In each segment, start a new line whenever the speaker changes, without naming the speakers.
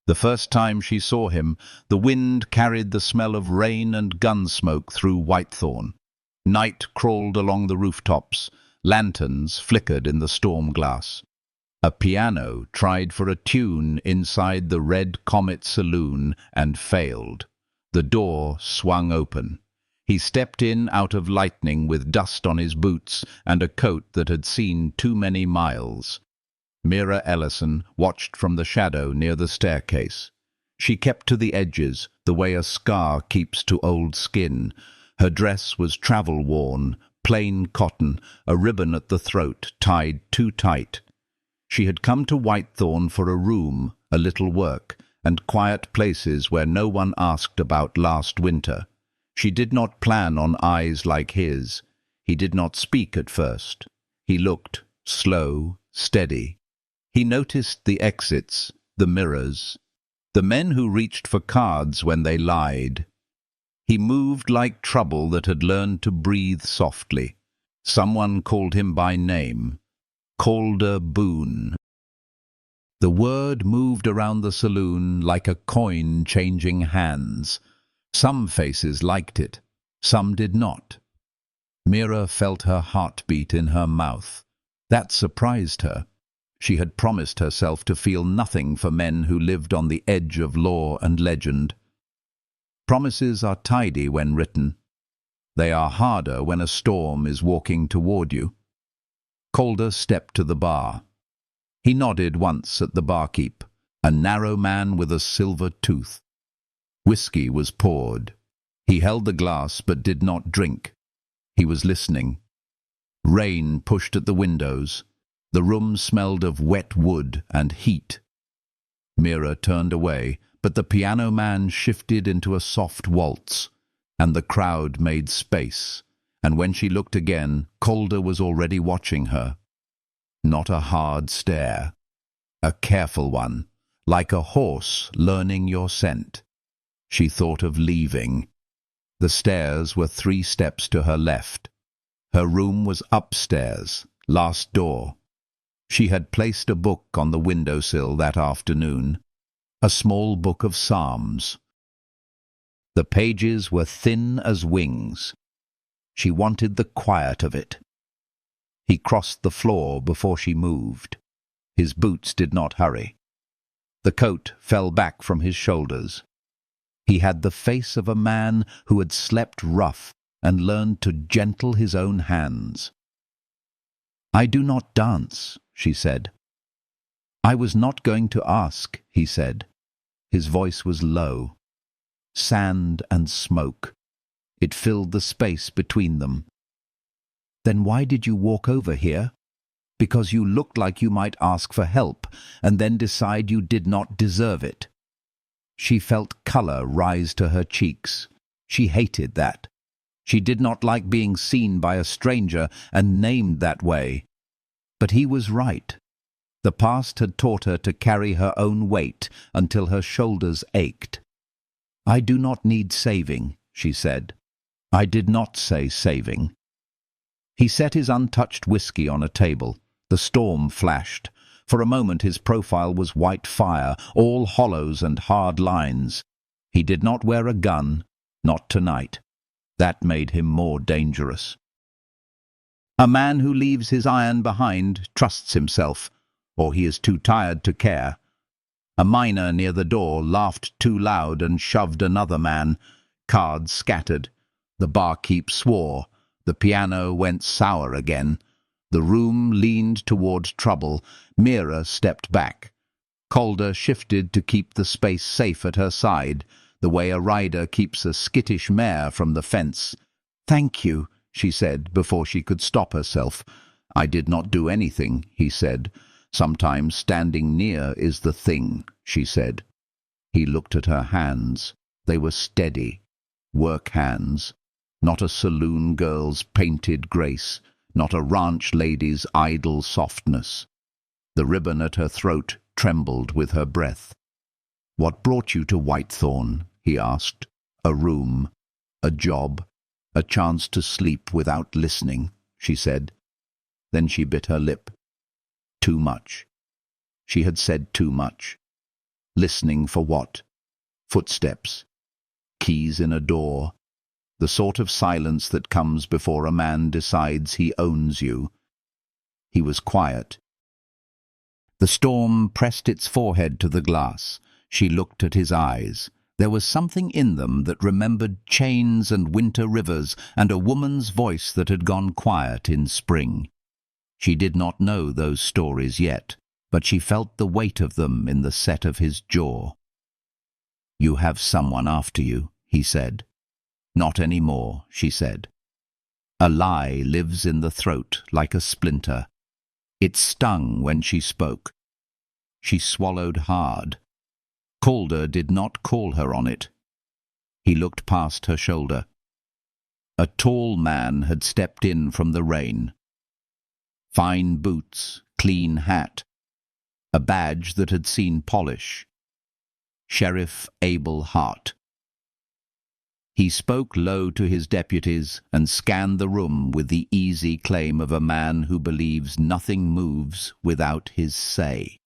The first time she saw him, the wind carried the smell of rain and gun smoke through Whitethorn. Night crawled along the rooftops. Lanterns flickered in the storm glass. A piano tried for a tune inside the Red Comet saloon and failed. The door swung open. He stepped in out of lightning with dust on his boots and a coat that had seen too many miles. Mira Ellison watched from the shadow near the staircase. She kept to the edges, the way a scar keeps to old skin. Her dress was travel-worn, plain cotton, a ribbon at the throat tied too tight. She had come to Whitethorn for a room, a little work, and quiet places where no one asked about last winter. She did not plan on eyes like his. He did not speak at first. He looked slow, steady. He noticed the exits, the mirrors, the men who reached for cards when they lied. He moved like trouble that had learned to breathe softly. Someone called him by name. Calder Boone. The word moved around the saloon like a coin changing hands. Some faces liked it, some did not. Mira felt her heartbeat in her mouth. That surprised her. She had promised herself to feel nothing for men who lived on the edge of law and legend. Promises are tidy when written. They are harder when a storm is walking toward you. Calder stepped to the bar. He nodded once at the barkeep, a narrow man with a silver tooth. Whiskey was poured. He held the glass but did not drink. He was listening. Rain pushed at the windows. The room smelled of wet wood and heat. Mira turned away, but the piano man shifted into a soft waltz, and the crowd made space, and when she looked again, Calder was already watching her. Not a hard stare, a careful one, like a horse learning your scent. She thought of leaving. The stairs were 3 steps to her left. Her room was upstairs, last door. She had placed a book on the windowsill that afternoon, a small book of psalms. The pages were thin as wings. She wanted the quiet of it. He crossed the floor before she moved. His boots did not hurry. The coat fell back from his shoulders. He had the face of a man who had slept rough and learned to gentle his own hands. "I do not dance," she said. "I was not going to ask," he said. His voice was low. Sand and smoke. It filled the space between them. "Then why did you walk over here?" "Because you looked like you might ask for help, and then decide you did not deserve it." She felt color rise to her cheeks. She hated that. She did not like being seen by a stranger and named that way. But he was right. The past had taught her to carry her own weight until her shoulders ached. "I do not need saving," she said. "I did not say saving." He set his untouched whiskey on a table. The storm flashed. For a moment his profile was white fire, all hollows and hard lines. He did not wear a gun, not tonight. That made him more dangerous. A man who leaves his iron behind trusts himself, or he is too tired to care. A miner near the door laughed too loud and shoved another man. Cards scattered. The barkeep swore. The piano went sour again. The room leaned toward trouble. Mira stepped back. Calder shifted to keep the space safe at her side, the way a rider keeps a skittish mare from the fence. "Thank you," she said before she could stop herself. "I did not do anything," he said. "Sometimes standing near is the thing," she said. He looked at her hands. They were steady, work hands, not a saloon girl's painted grace, not a ranch lady's idle softness. The ribbon at her throat trembled with her breath. "What brought you to Whitethorn?" he asked. "A room, a job, a chance to sleep without listening," she said. Then she bit her lip. Too much. She had said too much. listening for what? Footsteps, keys in a door, the sort of silence that comes before a man decides he owns you. He was quiet. The storm pressed its forehead to the glass. She looked at his eyes. There was something in them that remembered chains and winter rivers and a woman's voice that had gone quiet in spring. She did not know those stories yet, but she felt the weight of them in the set of his jaw. "You have someone after you," he said. "Not any more," she said. A lie lives in the throat like a splinter. It stung when she spoke. She swallowed hard. Calder did not call her on it. He looked past her shoulder. A tall man had stepped in from the rain. Fine boots, clean hat, a badge that had seen polish. Sheriff Abel Hart. He spoke low to his deputies and scanned the room with the easy claim of a man who believes nothing moves without his say.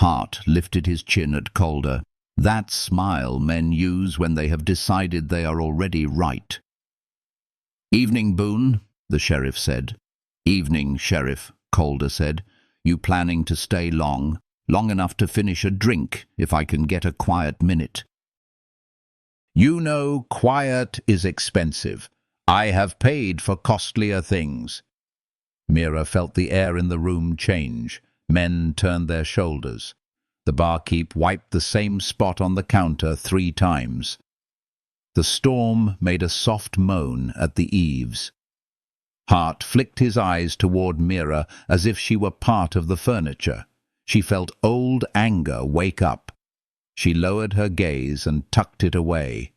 Hart lifted his chin at Calder, that smile men use when they have decided they are already right. "Evening, Boone," the sheriff said. "Evening, Sheriff," Calder said. "You planning to stay long? Long enough to finish a drink, if I can get a quiet minute." "You know, quiet is expensive. I have paid for costlier things." Mira felt the air in the room change. Men turned their shoulders. The barkeep wiped the same spot on the counter 3 times. The storm made a soft moan at the eaves. Hart flicked his eyes toward Mira as if she were part of the furniture. She felt old anger wake up. She lowered her gaze and tucked it away.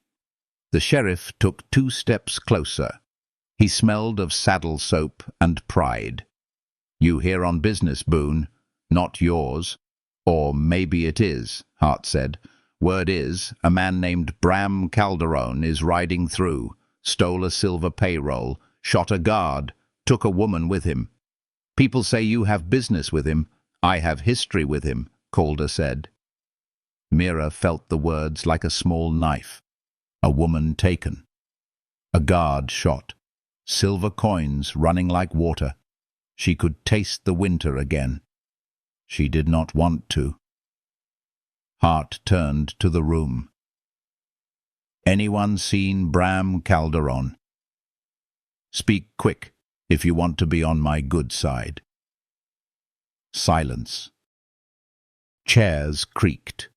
The sheriff took 2 steps closer. He smelled of saddle soap and pride. "You here on business, Boone? Not yours. Or maybe it is," Hart said. "Word is, a man named Bram Calderon is riding through, stole a silver payroll, shot a guard, took a woman with him. People say you have business with him. I have history with him," Calder said. Mira felt the words like a small knife. A woman taken. A guard shot. Silver coins running like water. She could taste the winter again. She did not want to. Hart turned to the room. "Anyone seen Bram Calderon? Speak quick, if you want to be on my good side." Silence. Chairs creaked.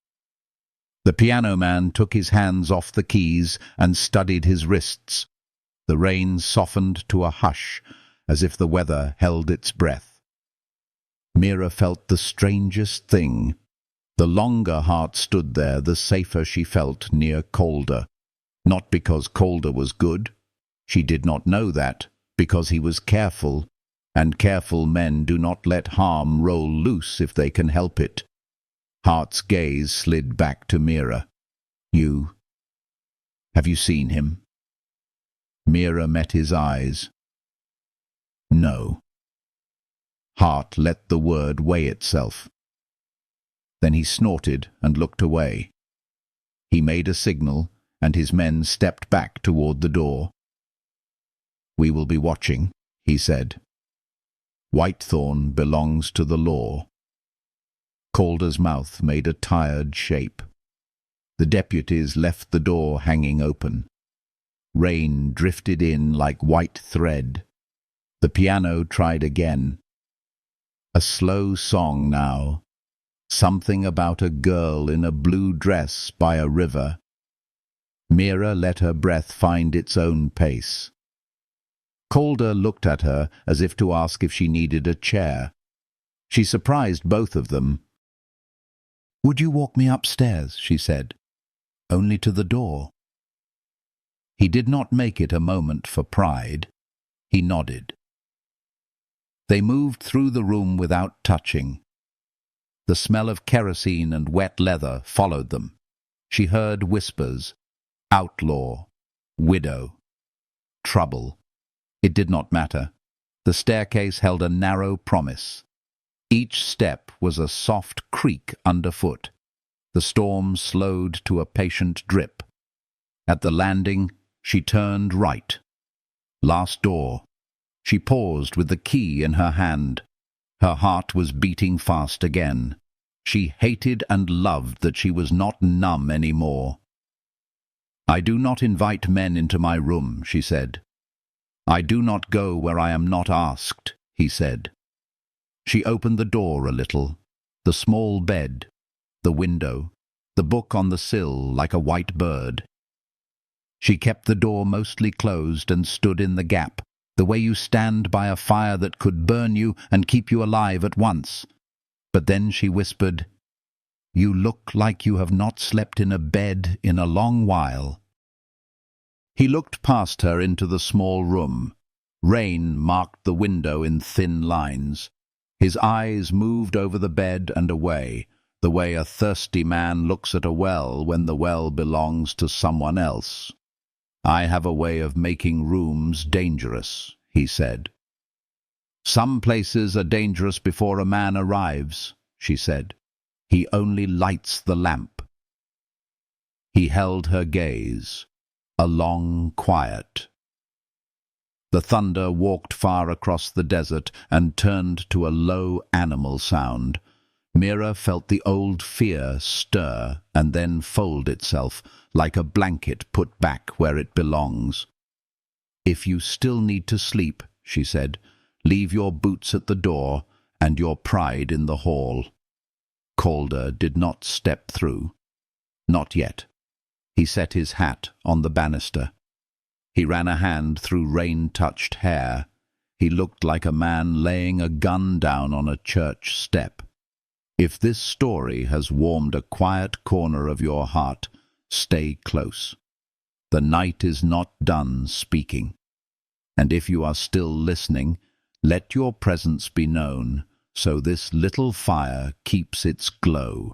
The piano man took his hands off the keys and studied his wrists. The rain softened to a hush, as if the weather held its breath. Mira felt the strangest thing. The longer Hart stood there, the safer she felt near Calder. Not because Calder was good. She did not know that, because he was careful, and careful men do not let harm roll loose if they can help it. Hart's gaze slid back to Mira. Have you seen him?" Mira met his eyes. "No." Hart let the word weigh itself. Then he snorted and looked away. He made a signal, and his men stepped back toward the door. "We will be watching," he said. "Whitethorn belongs to the law." Calder's mouth made a tired shape. The deputies left the door hanging open. Rain drifted in like white thread. The piano tried again. A slow song now. Something about a girl in a blue dress by a river. Mira let her breath find its own pace. Calder looked at her as if to ask if she needed a chair. She surprised both of them. "Would you walk me upstairs?" she said. "Only to the door." He did not make it a moment for pride. He nodded. They moved through the room without touching. The smell of kerosene and wet leather followed them. She heard whispers. Outlaw. Widow. Trouble. It did not matter. The staircase held a narrow promise. Each step was a soft creak underfoot. The storm slowed to a patient drip. At the landing, she turned right. Last door. She paused with the key in her hand. Her heart was beating fast again. She hated and loved that she was not numb anymore. "I do not invite men into my room," she said. "I do not go where I am not asked," he said. She opened the door a little. The small bed, the window, the book on the sill like a white bird. She kept the door mostly closed and stood in the gap, the way you stand by a fire that could burn you and keep you alive at once. But then she whispered, "You look like you have not slept in a bed in a long while." He looked past her into the small room. Rain marked the window in thin lines. His eyes moved over the bed and away, the way a thirsty man looks at a well when the well belongs to someone else. "I have a way of making rooms dangerous," he said. "Some places are dangerous before a man arrives," she said. "He only lights the lamp." He held her gaze. A long quiet. The thunder walked far across the desert and turned to a low animal sound. Mira felt the old fear stir and then fold itself, like a blanket put back where it belongs. "If you still need to sleep," she said, "leave your boots at the door and your pride in the hall." Calder did not step through. Not yet. He set his hat on the banister. He ran a hand through rain-touched hair. He looked like a man laying a gun down on a church step. "If this story has warmed a quiet corner of your heart, stay close. The night is not done speaking. And if you are still listening, let your presence be known, so this little fire keeps its glow."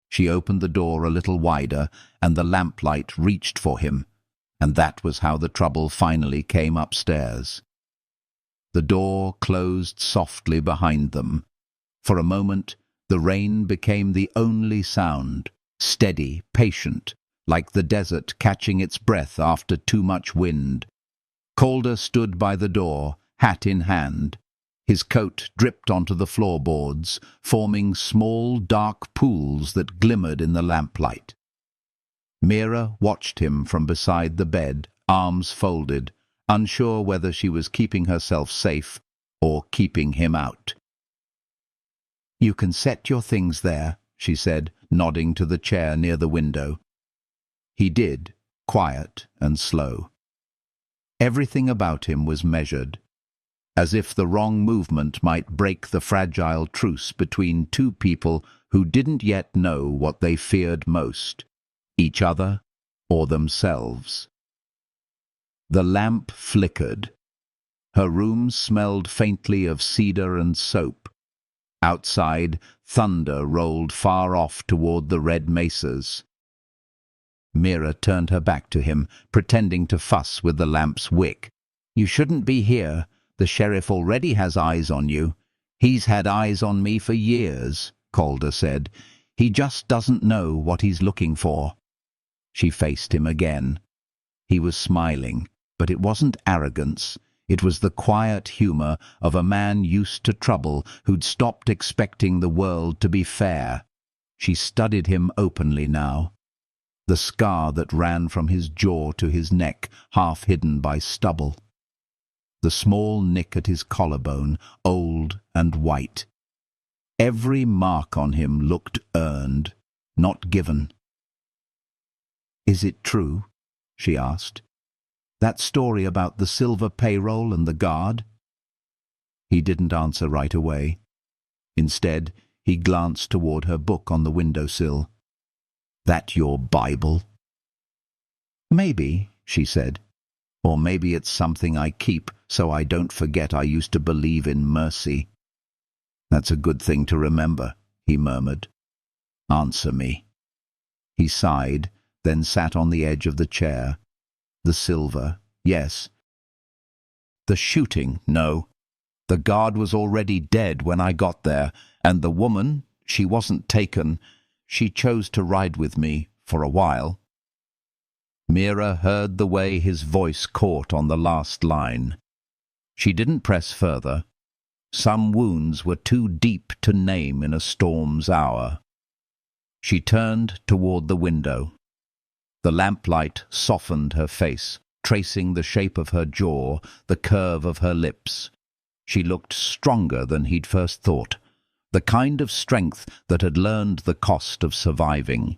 She opened the door a little wider, and the lamplight reached for him, and that was how the trouble finally came upstairs. The door closed softly behind them. For a moment, the rain became the only sound, steady, patient, like the desert catching its breath after too much wind. Calder stood by the door, hat in hand. His coat dripped onto the floorboards, forming small, dark pools that glimmered in the lamplight. Mira watched him from beside the bed, arms folded, unsure whether she was keeping herself safe or keeping him out. "You can set your things there," she said, nodding to the chair near the window. He did, quiet and slow. Everything about him was measured, as if the wrong movement might break the fragile truce between two people who didn't yet know what they feared most, each other or themselves. The lamp flickered. Her room smelled faintly of cedar and soap. Outside, thunder rolled far off toward the red mesas. Mira turned her back to him, pretending to fuss with the lamp's wick. "You shouldn't be here. The sheriff already has eyes on you." "He's had eyes on me for years," Calder said. "He just doesn't know what he's looking for." She faced him again. He was smiling, but it wasn't arrogance. It was the quiet humor of a man used to trouble who'd stopped expecting the world to be fair. She studied him openly now. The scar that ran from his jaw to his neck, half hidden by stubble. The small nick at his collarbone, old and white. Every mark on him looked earned, not given. "Is it true?" she asked. "That story about the silver payroll and the guard?" He didn't answer right away. Instead, he glanced toward her book on the windowsill. "That your Bible?" "Maybe," she said. "Or maybe it's something I keep so I don't forget I used to believe in mercy." "That's a good thing to remember," he murmured. "Answer me." He sighed, then sat on the edge of the chair. "The silver, yes. The shooting, no. The guard was already dead when I got there, and the woman, she wasn't taken. She chose to ride with me for a while." Mira heard the way his voice caught on the last line. She didn't press further. Some wounds were too deep to name in a storm's hour. She turned toward the window. The lamplight softened her face, tracing the shape of her jaw, the curve of her lips. She looked stronger than he'd first thought, the kind of strength that had learned the cost of surviving.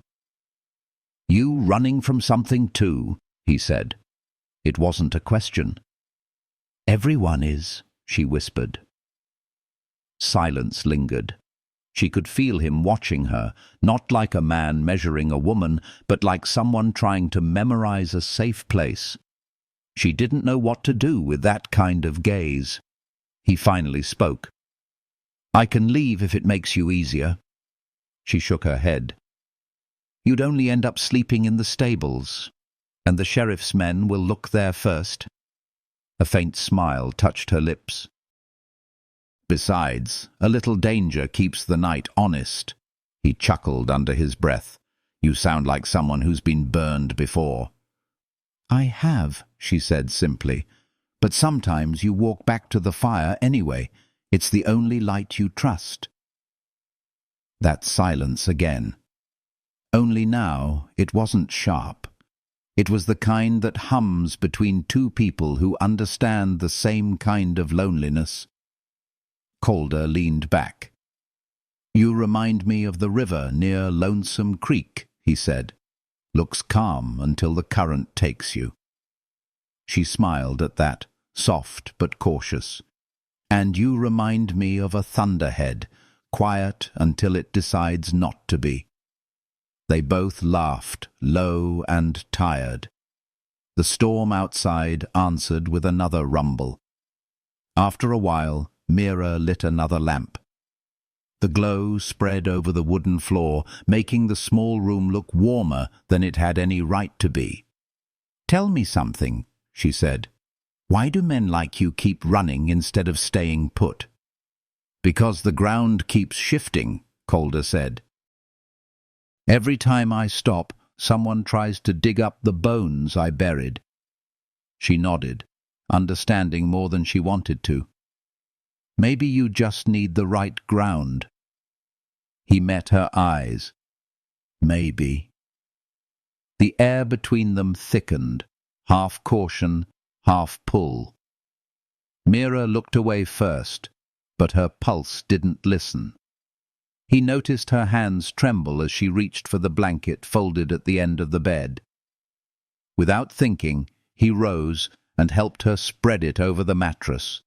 "You running from something too?" he said. It wasn't a question. "Everyone is," she whispered. Silence lingered. She could feel him watching her, not like a man measuring a woman, but like someone trying to memorize a safe place. She didn't know what to do with that kind of gaze. He finally spoke. "I can leave if it makes you easier." She shook her head. "You'd only end up sleeping in the stables, and the sheriff's men will look there first." A faint smile touched her lips. "Besides, a little danger keeps the night honest." He chuckled under his breath. "You sound like someone who's been burned before." "I have," she said simply. "But sometimes you walk back to the fire anyway. It's the only light you trust." That silence again. Only now it wasn't sharp. It was the kind that hums between two people who understand the same kind of loneliness. Calder leaned back. "You remind me of the river near Lonesome Creek," he said. "Looks calm until the current takes you." She smiled at that, soft but cautious. "And you remind me of a thunderhead, quiet until it decides not to be." They both laughed, low and tired. The storm outside answered with another rumble. After a while, Mira lit another lamp. The glow spread over the wooden floor, making the small room look warmer than it had any right to be. "Tell me something," she said. "Why do men like you keep running instead of staying put?" "Because the ground keeps shifting," Calder said. "Every time I stop, someone tries to dig up the bones I buried." She nodded, understanding more than she wanted to. "Maybe you just need the right ground." He met her eyes. "Maybe." The air between them thickened, half caution, half pull. Mira looked away first, but her pulse didn't listen. He noticed her hands tremble as she reached for the blanket folded at the end of the bed. Without thinking, he rose and helped her spread it over the mattress.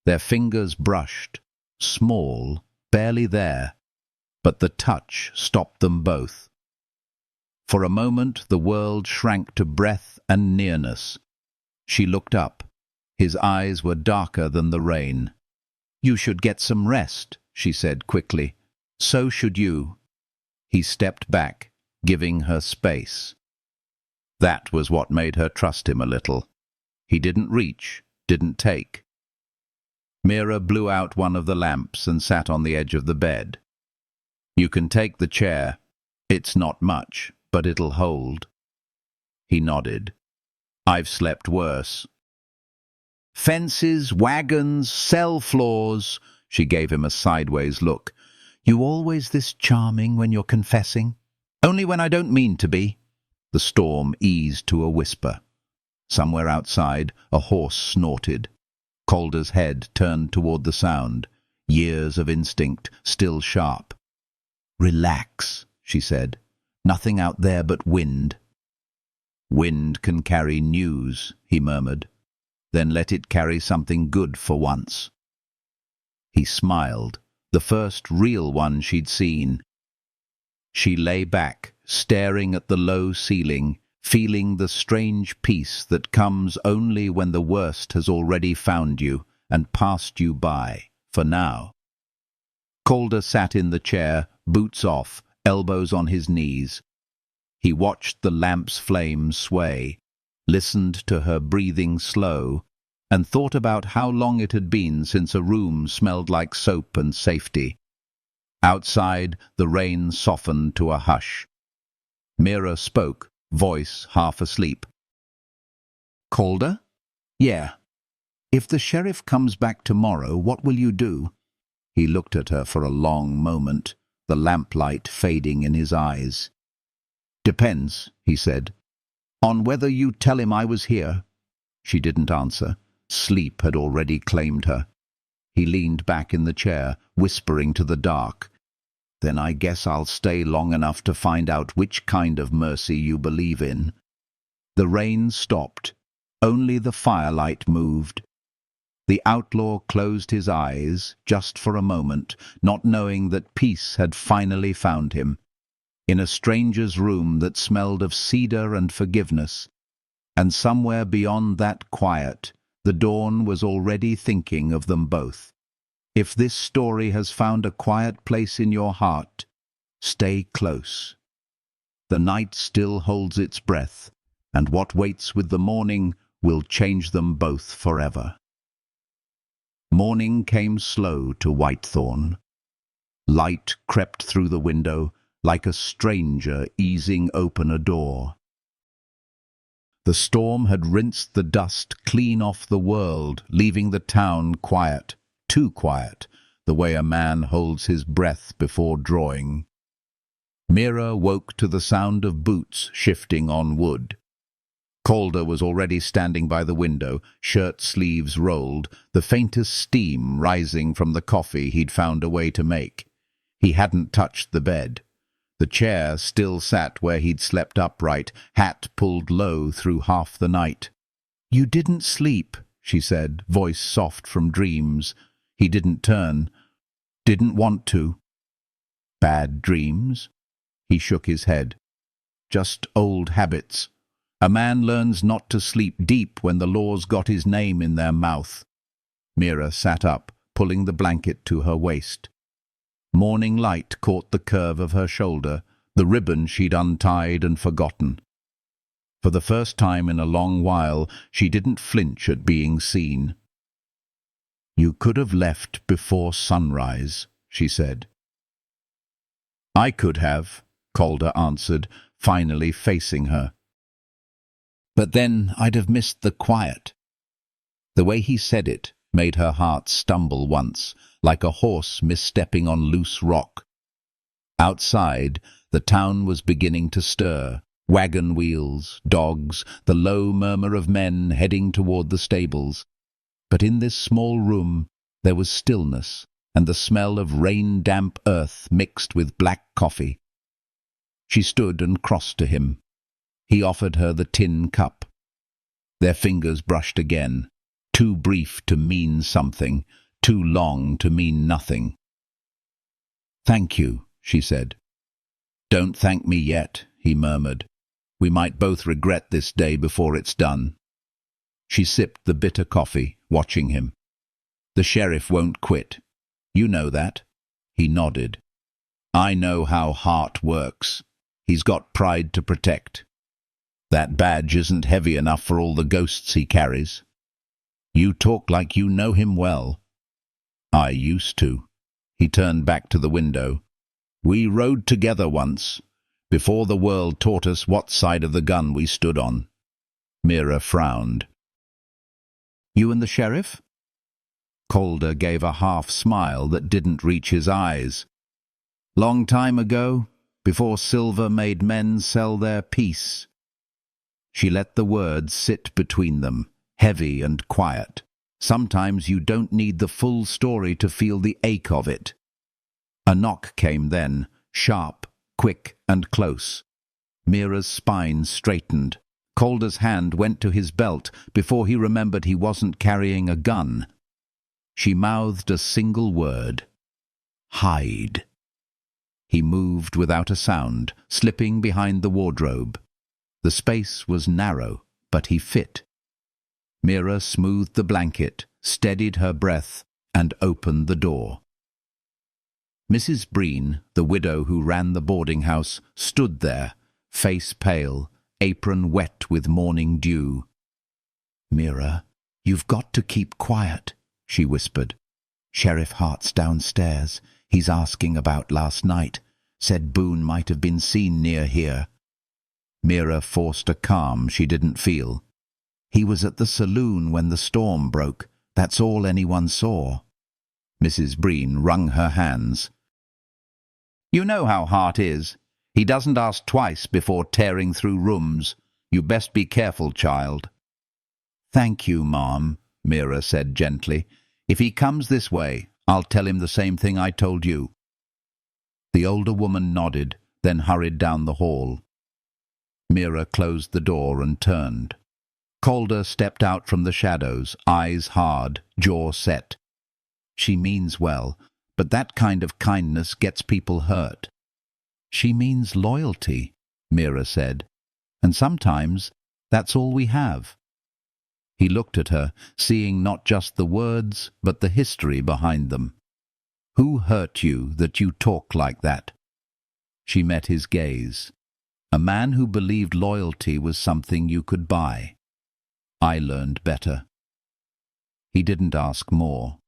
Their fingers brushed, small, barely there, but the touch stopped them both. For a moment the world shrank to breath and nearness. She looked up. His eyes were darker than the rain. "You should get some rest," she said quickly. "So should you." He stepped back, giving her space. That was what made her trust him a little. He didn't reach, didn't take. Mira blew out one of the lamps and sat on the edge of the bed. "You can take the chair. It's not much, but it'll hold." He nodded. "I've slept worse." "Fences, wagons, cell floors." She gave him a sideways look. "You always this charming when you're confessing?" "Only when I don't mean to be." The storm eased to a whisper. Somewhere outside, a horse snorted. Calder's head turned toward the sound. Years of instinct, still sharp. "Relax," she said. "Nothing out there but wind." "Wind can carry news," he murmured. "Then let it carry something good for once." He smiled, the first real one she'd seen. She lay back, staring at the low ceiling, feeling the strange peace that comes only when the worst has already found you and passed you by, for now. Calder sat in the chair, boots off, elbows on his knees. He watched the lamp's flame sway, listened to her breathing slow, and thought about how long it had been since a room smelled like soap and safety. Outside, the rain softened to a hush. Mira spoke, voice half asleep. "Calder? Yeah. If the sheriff comes back tomorrow, what will you do?" He looked at her for a long moment, the lamplight fading in his eyes. "Depends," he said, "on whether you tell him I was here." She didn't answer. Sleep had already claimed her. He leaned back in the chair, whispering to the dark. "Then I guess I'll stay long enough to find out which kind of mercy you believe in." The rain stopped. Only the firelight moved. The outlaw closed his eyes, just for a moment, not knowing that peace had finally found him. In a stranger's room that smelled of cedar and forgiveness, and somewhere beyond that quiet, the dawn was already thinking of them both. If this story has found a quiet place in your heart, stay close. The night still holds its breath, and what waits with the morning will change them both forever. Morning came slow to Whitethorn. Light crept through the window like a stranger easing open a door. The storm had rinsed the dust clean off the world, leaving the town quiet, too quiet, the way a man holds his breath before drawing. Mira woke to the sound of boots shifting on wood. Calder was already standing by the window, shirt sleeves rolled, the faintest steam rising from the coffee he'd found a way to make. He hadn't touched the bed. The chair still sat where he'd slept upright, hat pulled low through half the night. "You didn't sleep," she said, voice soft from dreams. He didn't turn. "Didn't want to." "Bad dreams?" He shook his head. "Just old habits. A man learns not to sleep deep when the law's got his name in their mouth." Mira sat up, pulling the blanket to her waist. Morning light caught the curve of her shoulder, the ribbon she'd untied and forgotten. For the first time in a long while, she didn't flinch at being seen. "You could have left before sunrise," she said. "I could have," Calder answered, finally facing her. "But then I'd have missed the quiet." The way he said it made her heart stumble once, like a horse misstepping on loose rock. Outside, the town was beginning to stir. Wagon wheels, dogs, the low murmur of men heading toward the stables. But in this small room there was stillness, and the smell of rain-damp earth mixed with black coffee. She stood and crossed to him. He offered her the tin cup. Their fingers brushed again, too brief to mean something, too long to mean nothing. "Thank you," she said. "Don't thank me yet," he murmured. "We might both regret this day before it's done." She sipped the bitter coffee, watching him. "The sheriff won't quit. You know that?" He nodded. "I know how heart works. He's got pride to protect. That badge isn't heavy enough for all the ghosts he carries." "You talk like you know him well." "I used to." He turned back to the window. "We rode together once, before the world taught us what side of the gun we stood on." Mira frowned. "You and the sheriff?" Calder gave a half-smile that didn't reach his eyes. "Long time ago, before silver made men sell their peace." She let the words sit between them, heavy and quiet. Sometimes you don't need the full story to feel the ache of it. A knock came then, sharp, quick and close. Mira's spine straightened. Calder's hand went to his belt before he remembered he wasn't carrying a gun. She mouthed a single word. "Hide." He moved without a sound, slipping behind the wardrobe. The space was narrow, but he fit. Mira smoothed the blanket, steadied her breath, and opened the door. Mrs. Breen, the widow who ran the boarding house, stood there, face pale, apron wet with morning dew. "Mira," "You've got to keep quiet," she whispered. "Sheriff Hart's downstairs. He's asking about last night. Said Boone might have been seen near here." Mira forced a calm she didn't feel. "He was at the saloon when the storm broke. That's all anyone saw." Mrs. Breen wrung her hands. "You know how Hart is. He doesn't ask twice before tearing through rooms. You best be careful, child." "Thank you, Mom," Mira said gently. "If he comes this way, I'll tell him the same thing I told you." The older woman nodded, then hurried down the hall. Mira closed the door and turned. Calder stepped out from the shadows, eyes hard, jaw set. "She means well, but that kind of kindness gets people hurt." "She means loyalty," Mira said, "and sometimes that's all we have." He looked at her, seeing not just the words, but the history behind them. "Who hurt you that you talk like that?" She met his gaze. "A man who believed loyalty was something you could buy. I learned better." He didn't ask more.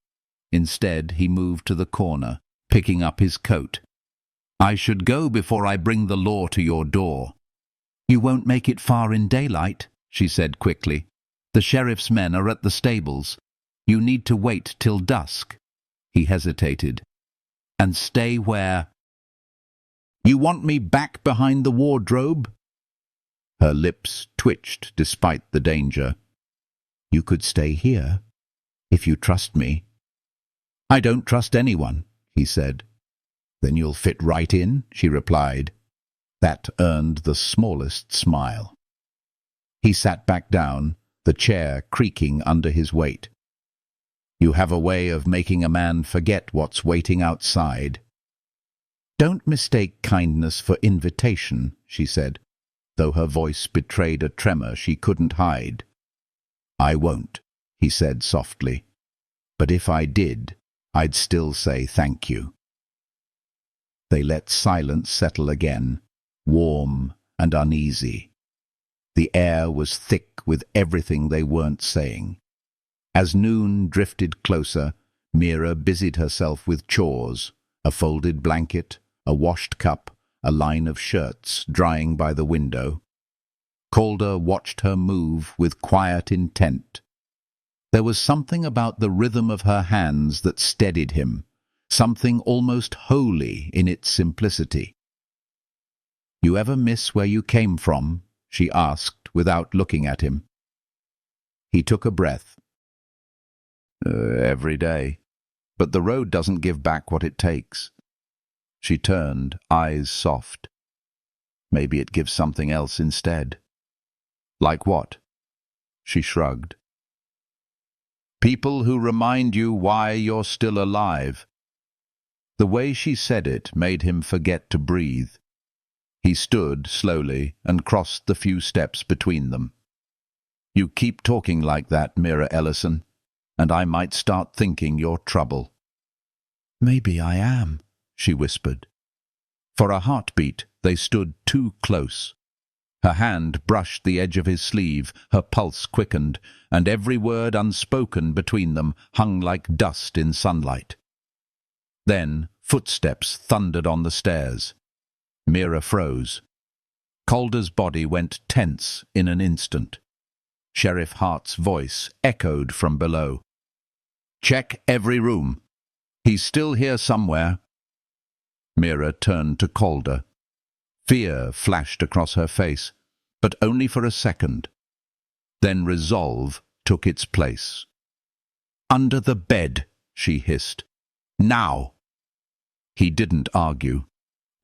Instead, he moved to the corner, picking up his coat. "I should go before I bring the law to your door." "You won't make it far in daylight," she said quickly. "The sheriff's men are at the stables. You need to wait till dusk." He hesitated. "And stay where?" "You want me back behind the wardrobe?" Her lips twitched despite the danger. "You could stay here, if you trust me." "I don't trust anyone," he said. "Then you'll fit right in," she replied. That earned the smallest smile. He sat back down, the chair creaking under his weight. "You have a way of making a man forget what's waiting outside." "Don't mistake kindness for invitation," she said, though her voice betrayed a tremor she couldn't hide. "I won't," he said softly. "But if I did, I'd still say thank you." They let silence settle again, warm and uneasy. The air was thick with everything they weren't saying. As noon drifted closer, Mira busied herself with chores, a folded blanket, a washed cup, a line of shirts drying by the window. Calder watched her move with quiet intent. There was something about the rhythm of her hands that steadied him, something almost holy in its simplicity. "You ever miss where you came from?" she asked without looking at him. He took a breath. Every day. But the road doesn't give back what it takes." She turned, eyes soft. "Maybe it gives something else instead." "Like what?" She shrugged. "People who remind you why you're still alive." The way she said it made him forget to breathe. He stood slowly and crossed the few steps between them. "You keep talking like that, Mira Ellison, and I might start thinking you're trouble." "Maybe I am," she whispered. For a heartbeat, they stood too close. Her hand brushed the edge of his sleeve, her pulse quickened, and every word unspoken between them hung like dust in sunlight. Then footsteps thundered on the stairs. Mira froze. Calder's body went tense in an instant. Sheriff Hart's voice echoed from below. "Check every room. He's still here somewhere." Mira turned to Calder. Fear flashed across her face, but only for a second. Then resolve took its place. "Under the bed," she hissed. "Now!" He didn't argue.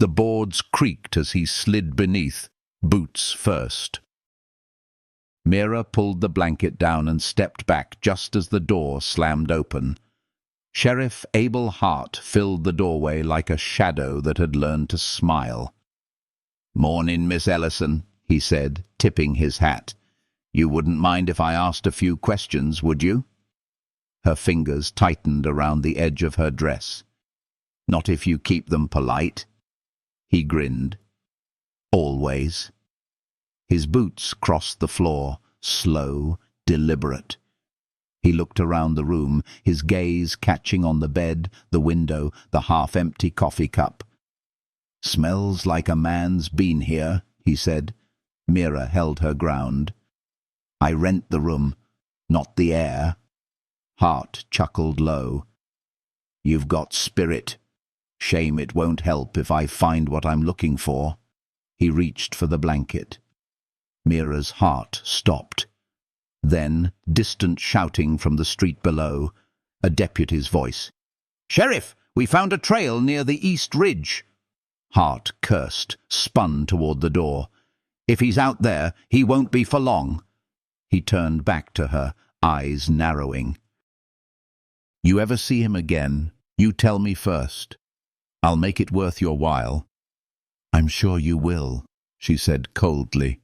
The boards creaked as he slid beneath, boots first. Mira pulled the blanket down and stepped back just as the door slammed open. Sheriff Abel Hart filled the doorway like a shadow that had learned to smile. "Morning, Miss Ellison," he said, tipping his hat. "You wouldn't mind if I asked a few questions, would you?" Her fingers tightened around the edge of her dress. "Not if you keep them polite." He grinned. "Always." His boots crossed the floor, slow, deliberate. He looked around the room, his gaze catching on the bed, the window, the half-empty coffee cup. "Smells like a man's been here," he said. Mira held her ground. "I rent the room, not the air." Hart chuckled low. "You've got spirit. Shame it won't help if I find what I'm looking for." He reached for the blanket. Mira's heart stopped. Then, distant shouting from the street below, a deputy's voice. "Sheriff, we found a trail near the East Ridge." Hart cursed, spun toward the door. "If he's out there, he won't be for long." He turned back to her, eyes narrowing. "You ever see him again, you tell me first. I'll make it worth your while." "I'm sure you will," she said coldly.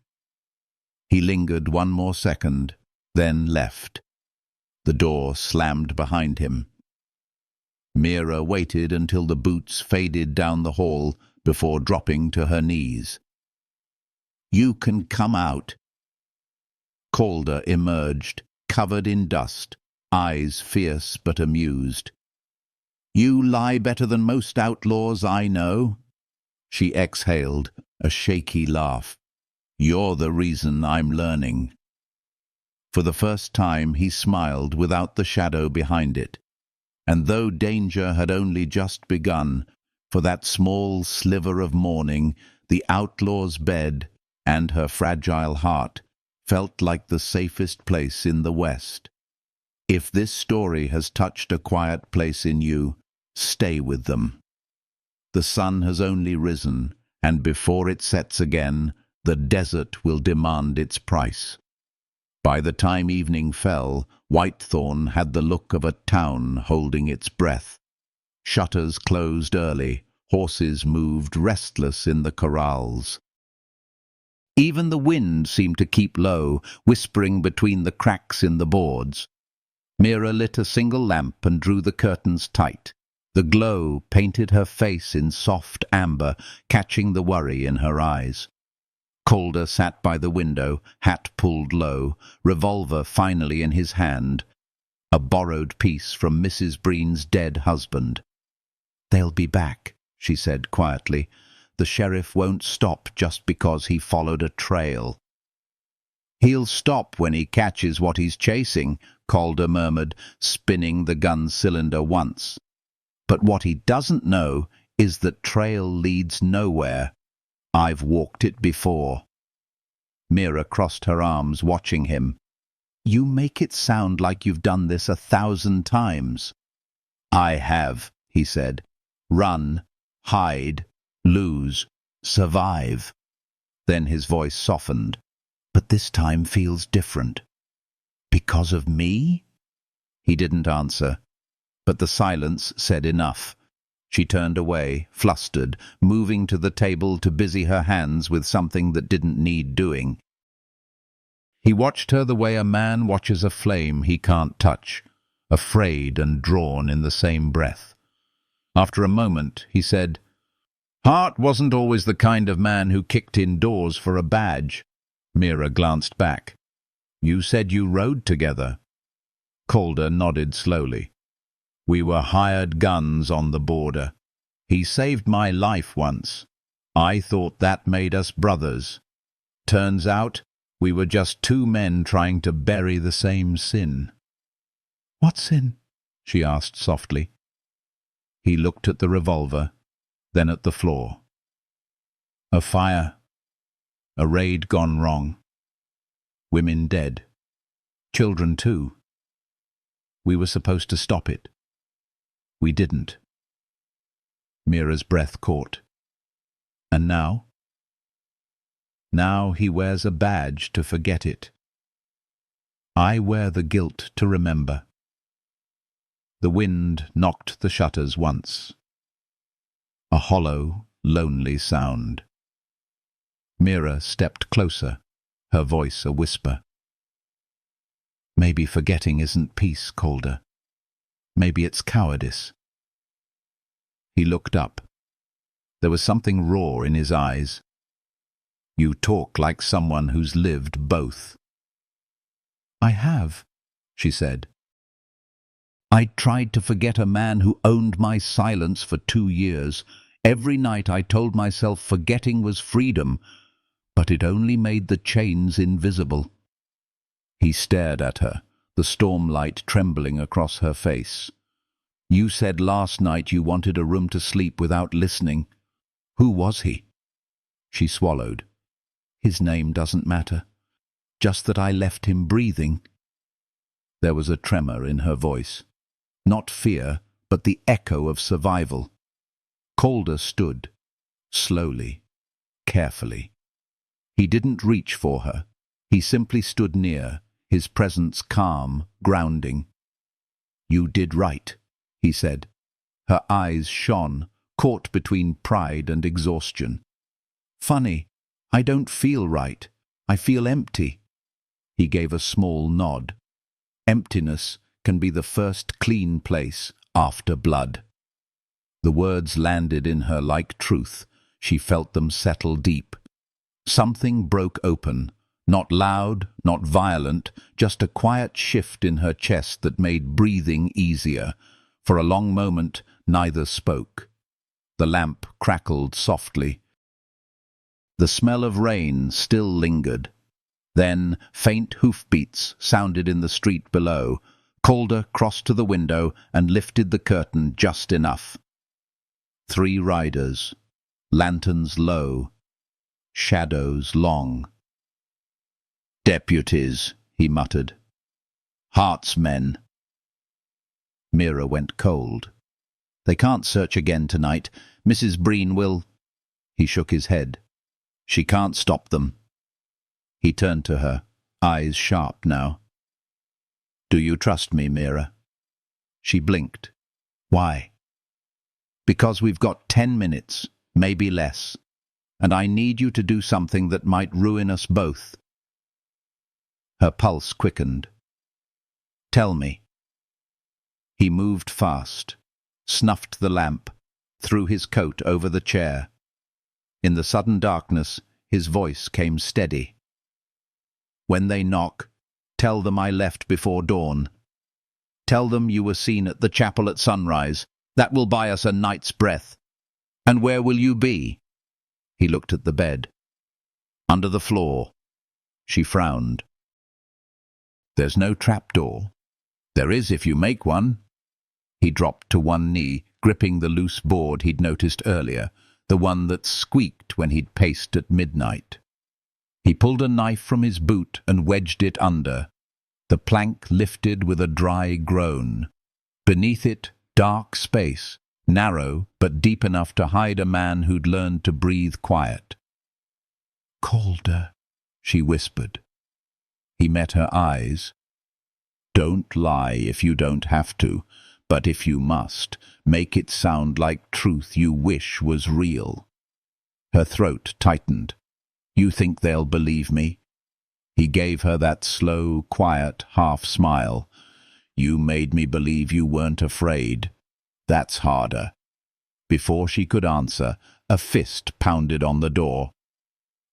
He lingered one more second, then left. The door slammed behind him. Mira waited until the boots faded down the hall before dropping to her knees. "You can come out." Calder emerged, covered in dust, eyes fierce but amused. "You lie better than most outlaws I know." She exhaled, a shaky laugh. "You're the reason I'm learning." For the first time he smiled without the shadow behind it. And though danger had only just begun, for that small sliver of morning, the outlaw's bed and her fragile heart felt like the safest place in the West. If this story has touched a quiet place in you, stay with them. The sun has only risen, and before it sets again, the desert will demand its price. By the time evening fell, Whitethorn had the look of a town holding its breath. Shutters closed early, horses moved restless in the corrals. Even the wind seemed to keep low, whispering between the cracks in the boards. Mira lit a single lamp and drew the curtains tight. The glow painted her face in soft amber, catching the worry in her eyes. Calder sat by the window, hat pulled low, revolver finally in his hand, a borrowed piece from Mrs. Breen's dead husband. "They'll be back," she said quietly. "The sheriff won't stop just because he followed a trail." "He'll stop when he catches what he's chasing," Calder murmured, spinning the gun cylinder once. "But what he doesn't know is that trail leads nowhere. I've walked it before." Mira crossed her arms, watching him. "You make it sound like you've done this 1,000 times." "I have," he said. "Run, hide, lose, survive." Then his voice softened. "But this time feels different." "Because of me?" He didn't answer, but the silence said enough. She turned away, flustered, moving to the table to busy her hands with something that didn't need doing. He watched her the way a man watches a flame he can't touch, afraid and drawn in the same breath. After a moment, he said, "Hart wasn't always the kind of man who kicked in doors for a badge." Mira glanced back. "You said you rode together." Calder nodded slowly. "We were hired guns on the border. He saved my life once. I thought that made us brothers. Turns out we were just two men trying to bury the same sin." "What sin?" she asked softly. He looked at the revolver, then at the floor. "A fire. A raid gone wrong. Women dead. Children too. We were supposed to stop it. We didn't." Mira's breath caught. "And now?" "Now he wears a badge to forget it. I wear the guilt to remember." The wind knocked the shutters once. A hollow, lonely sound. Mira stepped closer, her voice a whisper. "Maybe forgetting isn't peace, Calder. Maybe it's cowardice." He looked up. There was something raw in his eyes. "You talk like someone who's lived both." "I have," she said, I tried to forget a man who owned my silence for 2 years. Every night I told myself forgetting was freedom, but it only made the chains invisible." He stared at her, the stormlight trembling across her face. "You said last night you wanted a room to sleep without listening. Who was he?" She swallowed. "His name doesn't matter. Just that I left him breathing." There was a tremor in her voice. Not fear, but the echo of survival. Calder stood, slowly, carefully. He didn't reach for her. He simply stood near, his presence calm, grounding. "You did right," he said. Her eyes shone, caught between pride and exhaustion. "Funny, I don't feel right. I feel empty." He gave a small nod. Emptiness can be the first clean place after blood. The words landed in her like truth. She felt them settle deep. Something broke open, not loud, not violent, just a quiet shift in her chest that made breathing easier. For a long moment, neither spoke. The lamp crackled softly. The smell of rain still lingered. Then faint hoofbeats sounded in the street below. Calder crossed to the window and lifted the curtain just enough. 3 riders, lanterns low, shadows long. "Deputies," he muttered. "Heartsmen." Mira went cold. "They can't search again tonight. Mrs. Breen will—" He shook his head. "She can't stop them." He turned to her, eyes sharp now. "Do you trust me, Mira?" She blinked. "Why?" "Because we've got 10 minutes, maybe less, and I need you to do something that might ruin us both." Her pulse quickened. "Tell me." He moved fast, snuffed the lamp, threw his coat over the chair. In the sudden darkness, his voice came steady. "When they knock, tell them I left before dawn. Tell them you were seen at the chapel at sunrise. That will buy us a night's breath. And where will you be?" He looked at the bed. "Under the floor." She frowned. "There's no trapdoor." "There is if you make one." He dropped to one knee, gripping the loose board he'd noticed earlier, the one that squeaked when he'd paced at midnight. He pulled a knife from his boot and wedged it under. The plank lifted with a dry groan. Beneath it, dark space, narrow but deep enough to hide a man who'd learned to breathe quiet. "Calder," she whispered. He met her eyes. "Don't lie if you don't have to, but if you must, make it sound like truth you wish was real." Her throat tightened. "You think they'll believe me?" He gave her that slow, quiet half-smile. "You made me believe you weren't afraid. That's harder." Before she could answer, a fist pounded on the door.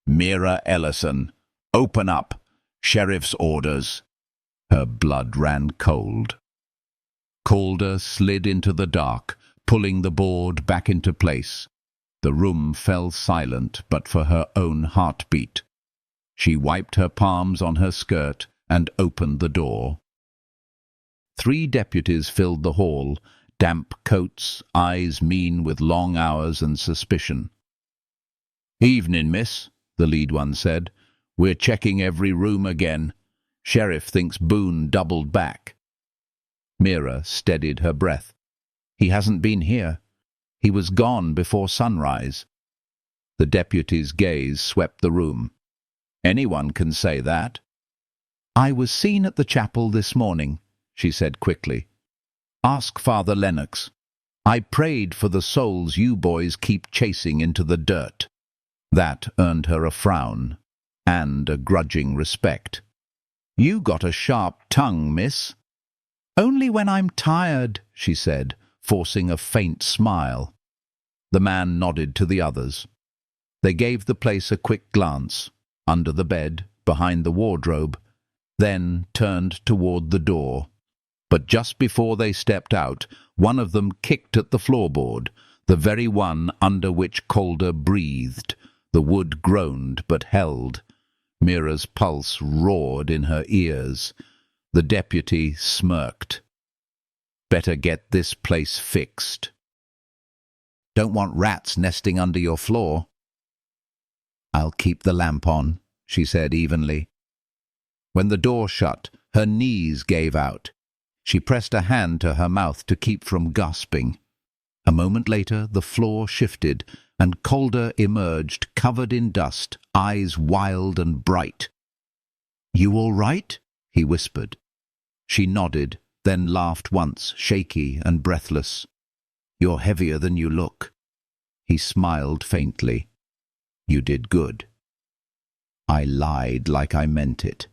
"Mira Ellison, open up. Sheriff's orders." Her blood ran cold. Calder slid into the dark, pulling the board back into place. The room fell silent but for her own heartbeat. She wiped her palms on her skirt and opened the door. 3 deputies filled the hall, damp coats, eyes mean with long hours and suspicion. "Evening, miss," the lead one said. "We're checking every room again. Sheriff thinks Boone doubled back." Mira steadied her breath. "He hasn't been here. He was gone before sunrise." The deputy's gaze swept the room. "Anyone can say that." "I was seen at the chapel this morning," she said quickly. "Ask Father Lennox. I prayed for the souls you boys keep chasing into the dirt." That earned her a frown and a grudging respect. "You got a sharp tongue, miss." "Only when I'm tired," she said, forcing a faint smile. The man nodded to the others. They gave the place a quick glance, under the bed, behind the wardrobe, then turned toward the door. But just before they stepped out, one of them kicked at the floorboard, the very one under which Calder breathed. The wood groaned but held. Mira's pulse roared in her ears. The deputy smirked. "Better get this place fixed." "Don't want rats nesting under your floor." "I'll keep the lamp on," she said evenly. When the door shut, her knees gave out. She pressed a hand to her mouth to keep from gasping. A moment later, the floor shifted, and Calder emerged, covered in dust, eyes wild and bright. "You all right?" he whispered. She nodded, then laughed once, shaky and breathless. "You're heavier than you look." He smiled faintly. "You did good." I lied like I meant it.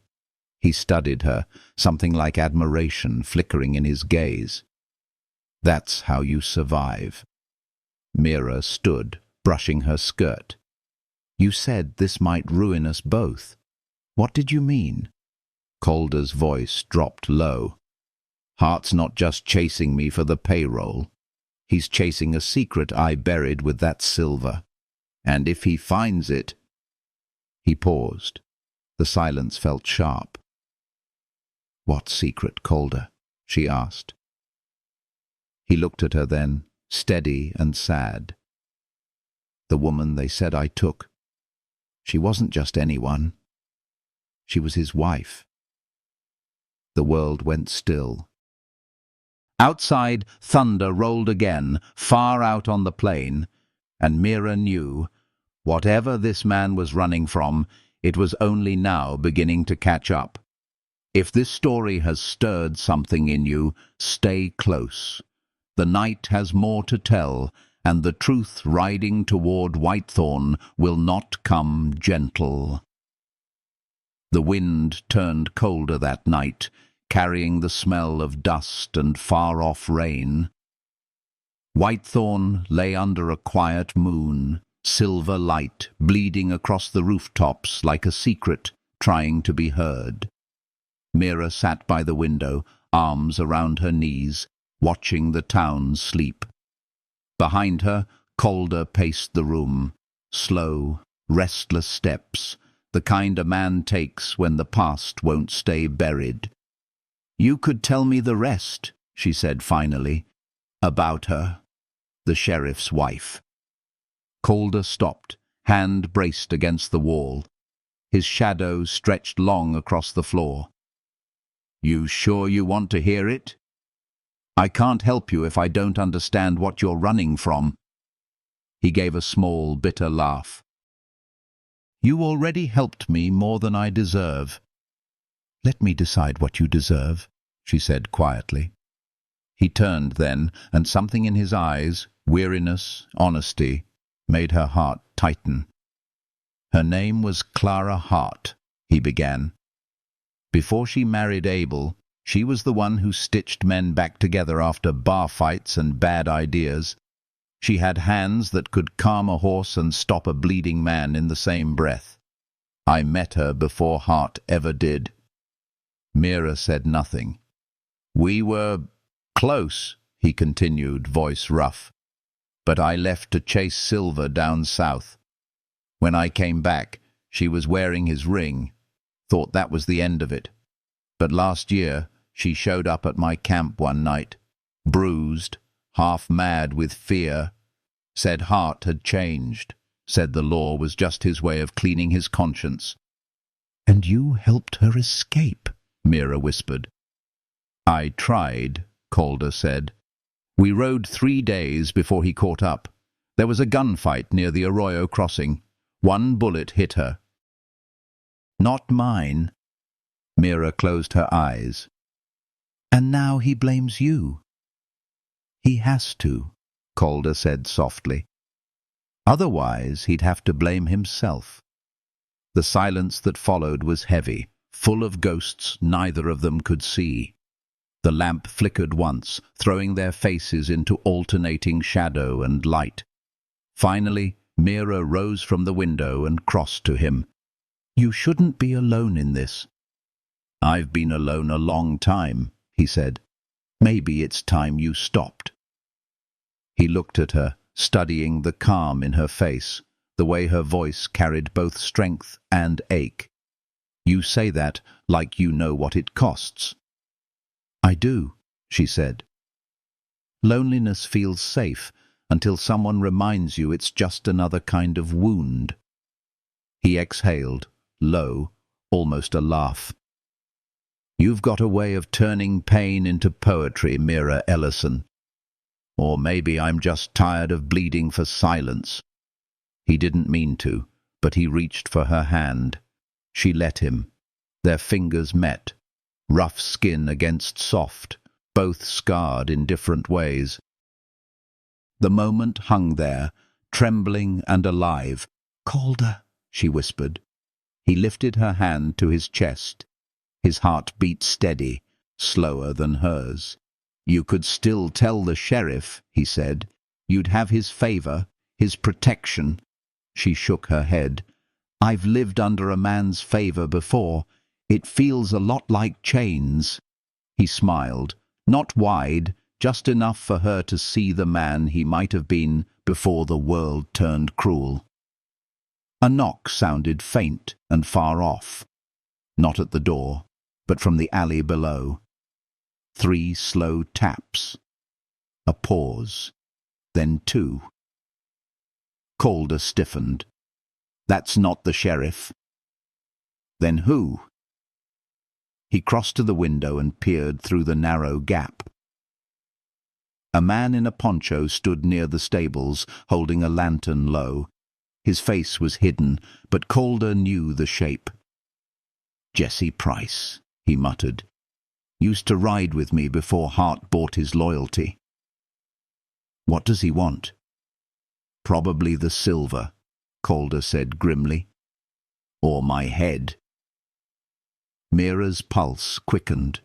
He studied her, something like admiration flickering in his gaze. "That's how you survive." Mira stood, brushing her skirt. "You said this might ruin us both. What did you mean?" Calder's voice dropped low. "Hart's not just chasing me for the payroll. He's chasing a secret I buried with that silver. And if he finds it—" He paused. The silence felt sharp. "What secret, Calder?" she asked. He looked at her then, steady and sad. "The woman they said I took. She wasn't just anyone. She was his wife." The world went still. Outside, thunder rolled again, far out on the plain, and Mira knew, whatever this man was running from, it was only now beginning to catch up. If this story has stirred something in you, stay close. The night has more to tell, and the truth riding toward Whitethorn will not come gentle. The wind turned colder that night, carrying the smell of dust and far-off rain. Whitethorn lay under a quiet moon, silver light bleeding across the rooftops like a secret trying to be heard. Mira sat by the window, arms around her knees, watching the town sleep. Behind her, Calder paced the room, slow, restless steps, the kind a man takes when the past won't stay buried. "You could tell me the rest," she said finally, "about her, the sheriff's wife." Calder stopped, hand braced against the wall. His shadow stretched long across the floor. "You sure you want to hear it? I can't help you if I don't understand what you're running from." He gave a small, bitter laugh. "You already helped me more than I deserve." "Let me decide what you deserve," she said quietly. He turned then, and something in his eyes, weariness, honesty, made her heart tighten. "Her name was Clara Hart," he began. "Before she married Abel, she was the one who stitched men back together after bar fights and bad ideas. She had hands that could calm a horse and stop a bleeding man in the same breath. I met her before Hart ever did." Mira said nothing. "We were close," he continued, voice rough. "But I left to chase Silver down south. When I came back, she was wearing his ring. Thought that was the end of it. But last year, she showed up at my camp one night, bruised, half mad with fear. Said Hart had changed. Said the law was just his way of cleaning his conscience." "And you helped her escape," Mira whispered. "I tried," Calder said. "We rode 3 days before he caught up. There was a gunfight near the Arroyo crossing. One bullet hit her." "Not mine." Mira closed her eyes. "And now he blames you." "He has to," Calder said softly. "Otherwise he'd have to blame himself." The silence that followed was heavy, full of ghosts neither of them could see. The lamp flickered once, throwing their faces into alternating shadow and light. Finally, Mira rose from the window and crossed to him. "You shouldn't be alone in this." "I've been alone a long time," he said. Maybe it's time you stopped." He looked at her, studying the calm in her face, the way her voice carried both strength and ache. "You say that like you know what it costs." "I do," she said. "Loneliness feels safe until someone reminds you it's just another kind of wound." He exhaled, low, almost a laugh. "You've got a way of turning pain into poetry, Mira Ellison. Or maybe I'm just tired of bleeding for silence." He didn't mean to, but he reached for her hand. She let him. Their fingers met, rough skin against soft, both scarred in different ways. The moment hung there, trembling and alive. "Calder," she whispered. He lifted her hand to his chest. His heart beat steady, slower than hers. "You could still tell the sheriff," he said. "You'd have his favor, his protection." She shook her head. "I've lived under a man's favor before. It feels a lot like chains." He smiled, not wide, just enough for her to see the man he might have been before the world turned cruel. A knock sounded faint and far off. Not at the door, but from the alley below. 3 slow taps. A pause. Then 2. Calder stiffened. "That's not the sheriff." "Then who?" He crossed to the window and peered through the narrow gap. A man in a poncho stood near the stables, holding a lantern low. His face was hidden, but Calder knew the shape. "Jesse Price," he muttered. "Used to ride with me before Hart bought his loyalty." "What does he want?" "Probably the silver," Calder said grimly. "Or my head." Mira's pulse quickened.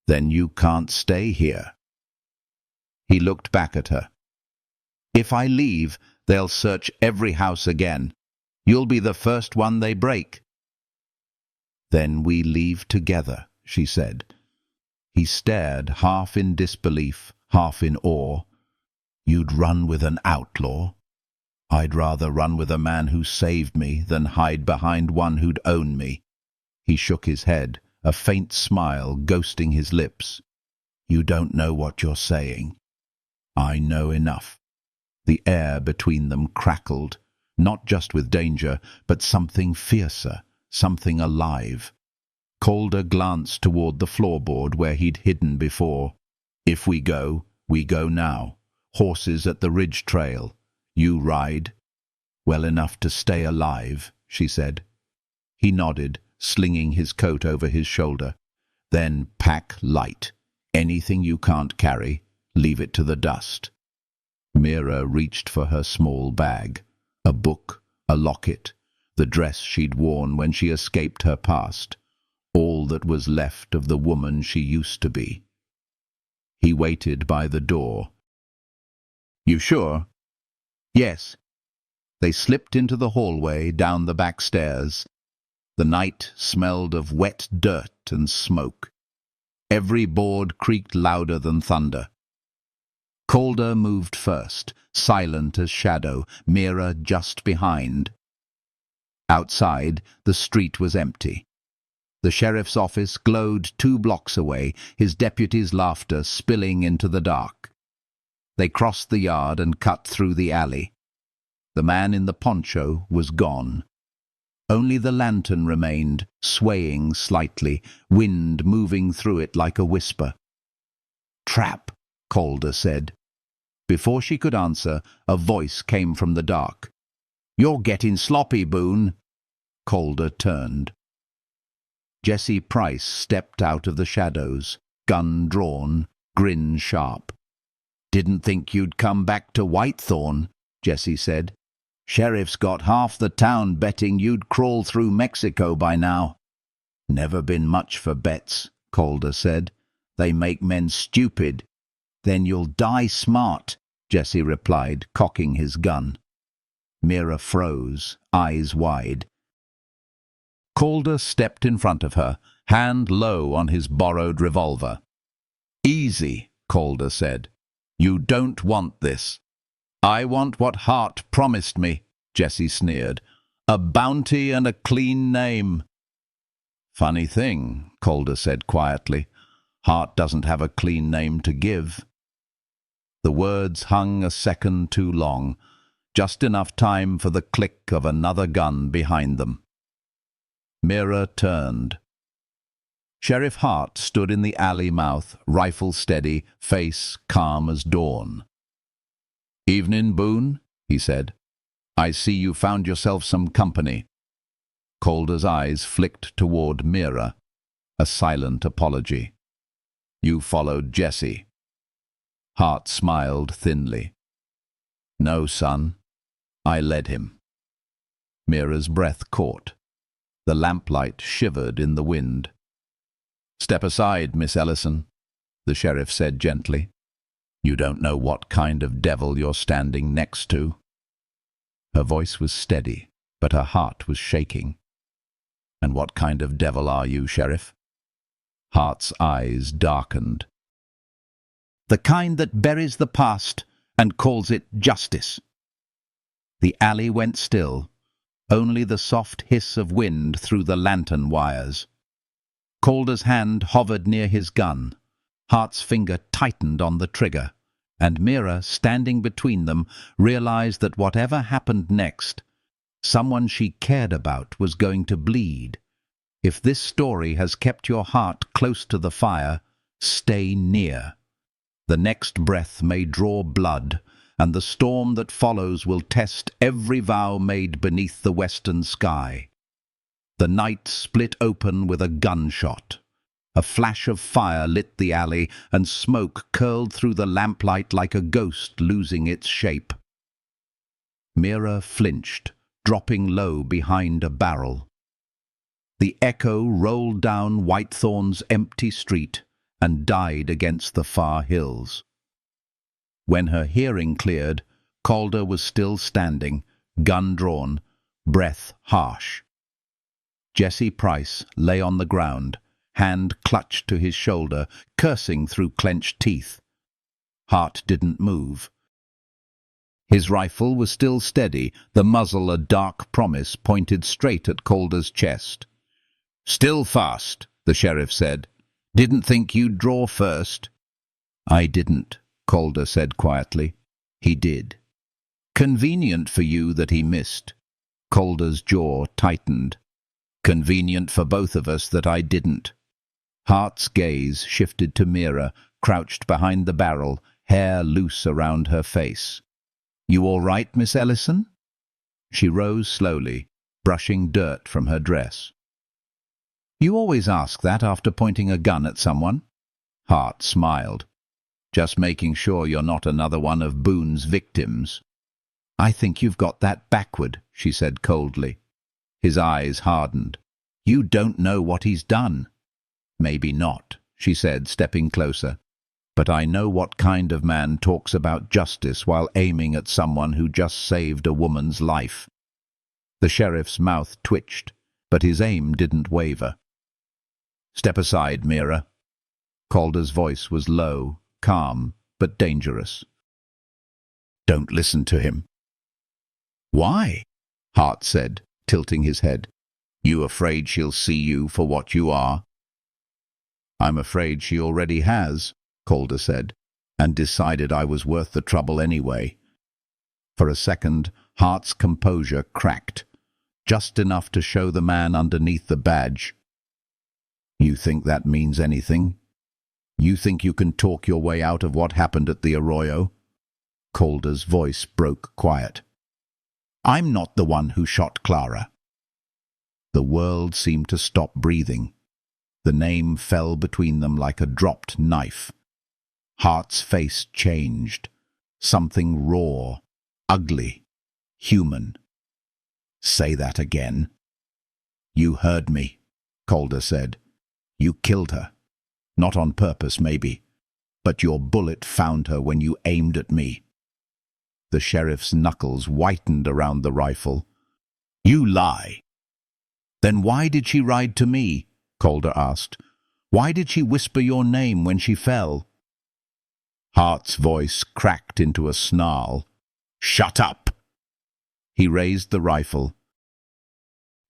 "Then you can't stay here." He looked back at her. "If I leave, they'll search every house again. You'll be the first one they break." "Then we leave together," she said. He stared, half in disbelief, half in awe. "You'd run with an outlaw?" "I'd rather run with a man who saved me than hide behind one who'd own me." He shook his head, a faint smile ghosting his lips. "You don't know what you're saying." "I know enough." The air between them crackled, not just with danger, but something fiercer, something alive. Calder glanced toward the floorboard where he'd hidden before. "If we go now. Horses at the ridge trail. You ride." "Well enough to stay alive," she said. He nodded, slinging his coat over his shoulder. "Then pack light. Anything you can't carry, leave it to the dust." Mira reached for her small bag. A book, a locket, the dress she'd worn when she escaped her past. All that was left of the woman she used to be. He waited by the door. "You sure?" "Yes." They slipped into the hallway, down the back stairs. The night smelled of wet dirt and smoke. Every board creaked louder than thunder. Calder moved first, silent as shadow, Mira just behind. Outside, the street was empty. The sheriff's office glowed 2 blocks away, his deputy's laughter spilling into the dark. They crossed the yard and cut through the alley. The man in the poncho was gone. Only the lantern remained, swaying slightly, wind moving through it like a whisper. "Trap," Calder said. Before she could answer, a voice came from the dark. "You're getting sloppy, Boone." Calder turned. Jesse Price stepped out of the shadows, gun drawn, grin sharp. "Didn't think you'd come back to Whitethorn," Jesse said. "Sheriff's got half the town betting you'd crawl through Mexico by now." "Never been much for bets," Calder said. "They make men stupid." "Then you'll die smart," Jesse replied, cocking his gun. Mira froze, eyes wide. Calder stepped in front of her, hand low on his borrowed revolver. Easy, Calder said. You don't want this. I want what Hart promised me, Jessie sneered. A bounty and a clean name. Funny thing, Calder said quietly. Hart doesn't have a clean name to give. The words hung a second too long, just enough time for the click of another gun behind them. Mira turned. Sheriff Hart stood in the alley mouth, rifle steady, face calm as dawn. "Evening, Boone," he said. "I see you found yourself some company." Calder's eyes flicked toward Mira, a silent apology. "You followed Jessie." Hart smiled thinly. "No, son. I led him." Mira's breath caught. The lamplight shivered in the wind. "Step aside, Miss Ellison," the sheriff said gently. "You don't know what kind of devil you're standing next to." Her voice was steady, but her heart was shaking. "And what kind of devil are you, Sheriff?" Hart's eyes darkened. "The kind that buries the past and calls it justice." The alley went still, only the soft hiss of wind through the lantern wires. Calder's hand hovered near his gun. Hart's finger tightened on the trigger, and Mira, standing between them, realized that whatever happened next, someone she cared about was going to bleed. If this story has kept your heart close to the fire, stay near. The next breath may draw blood, and the storm that follows will test every vow made beneath the western sky. The night split open with a gunshot. A flash of fire lit the alley, and smoke curled through the lamplight like a ghost losing its shape. Mira flinched, dropping low behind a barrel. The echo rolled down Whitethorn's empty street and died against the far hills. When her hearing cleared, Calder was still standing, gun drawn, breath harsh. Jessie Price lay on the ground, hand clutched to his shoulder, cursing through clenched teeth. Hart didn't move. His rifle was still steady, the muzzle a dark promise pointed straight at Calder's chest. "Still fast," the sheriff said. "Didn't think you'd draw first." "I didn't," Calder said quietly. "He did." "Convenient for you that he missed." Calder's jaw tightened. "Convenient for both of us that I didn't." Hart's gaze shifted to Mira, crouched behind the barrel, hair loose around her face. "You all right, Miss Ellison?" She rose slowly, brushing dirt from her dress. "You always ask that after pointing a gun at someone?" Hart smiled. "Just making sure you're not another one of Boone's victims." "I think you've got that backward," she said coldly. His eyes hardened. "You don't know what he's done." "Maybe not," she said, stepping closer. "But I know what kind of man talks about justice while aiming at someone who just saved a woman's life." The sheriff's mouth twitched, but his aim didn't waver. "Step aside, Mira." Calder's voice was low, calm, but dangerous. "Don't listen to him." "Why?" Hart said, tilting his head. "You afraid she'll see you for what you are?" "I'm afraid she already has," Calder said, "and decided I was worth the trouble anyway." For a second, Hart's composure cracked, just enough to show the man underneath the badge. "You think that means anything? You think you can talk your way out of what happened at the Arroyo?" Calder's voice broke quiet. "I'm not the one who shot Clara." The world seemed to stop breathing. The name fell between them like a dropped knife. Hart's face changed. Something raw, ugly, human. "Say that again." "You heard me," Calder said. "You killed her. Not on purpose, maybe, but your bullet found her when you aimed at me." The sheriff's knuckles whitened around the rifle. "You lie." "Then why did she ride to me?" Calder asked. "Why did she whisper your name when she fell?" Hart's voice cracked into a snarl. "Shut up!" He raised the rifle.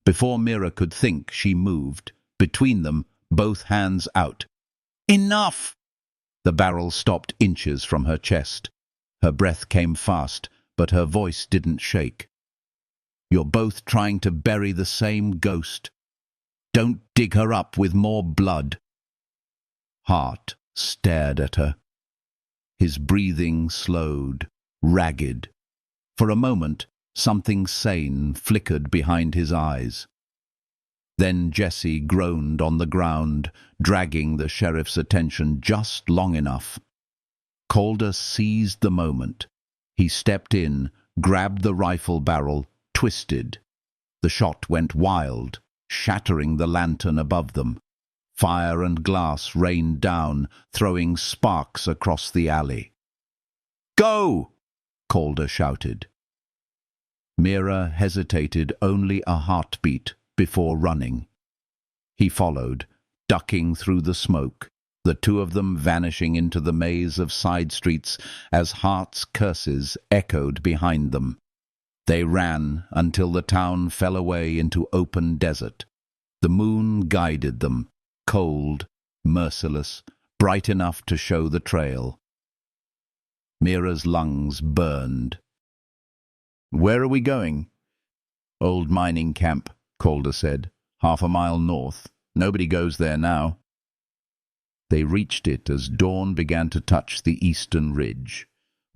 Before Mira could think, she moved. Between them, both hands out. "Enough!" The barrel stopped inches from her chest. Her breath came fast, but her voice didn't shake. "You're both trying to bury the same ghost. Don't dig her up with more blood." Hart stared at her. His breathing slowed, ragged. For a moment, something sane flickered behind his eyes. Then Jessie groaned on the ground, dragging the sheriff's attention just long enough. Calder seized the moment. He stepped in, grabbed the rifle barrel, twisted. The shot went wild, shattering the lantern above them. Fire and glass rained down, throwing sparks across the alley. "Go!" Calder shouted. Mira hesitated only a heartbeat before running. He followed, ducking through the smoke, the two of them vanishing into the maze of side streets as Hart's curses echoed behind them. They ran until the town fell away into open desert. The moon guided them, cold, merciless, bright enough to show the trail. Mira's lungs burned. "Where are we going?" "Old mining camp," Calder said. "Half a mile north. Nobody goes there now." They reached it as dawn began to touch the eastern ridge.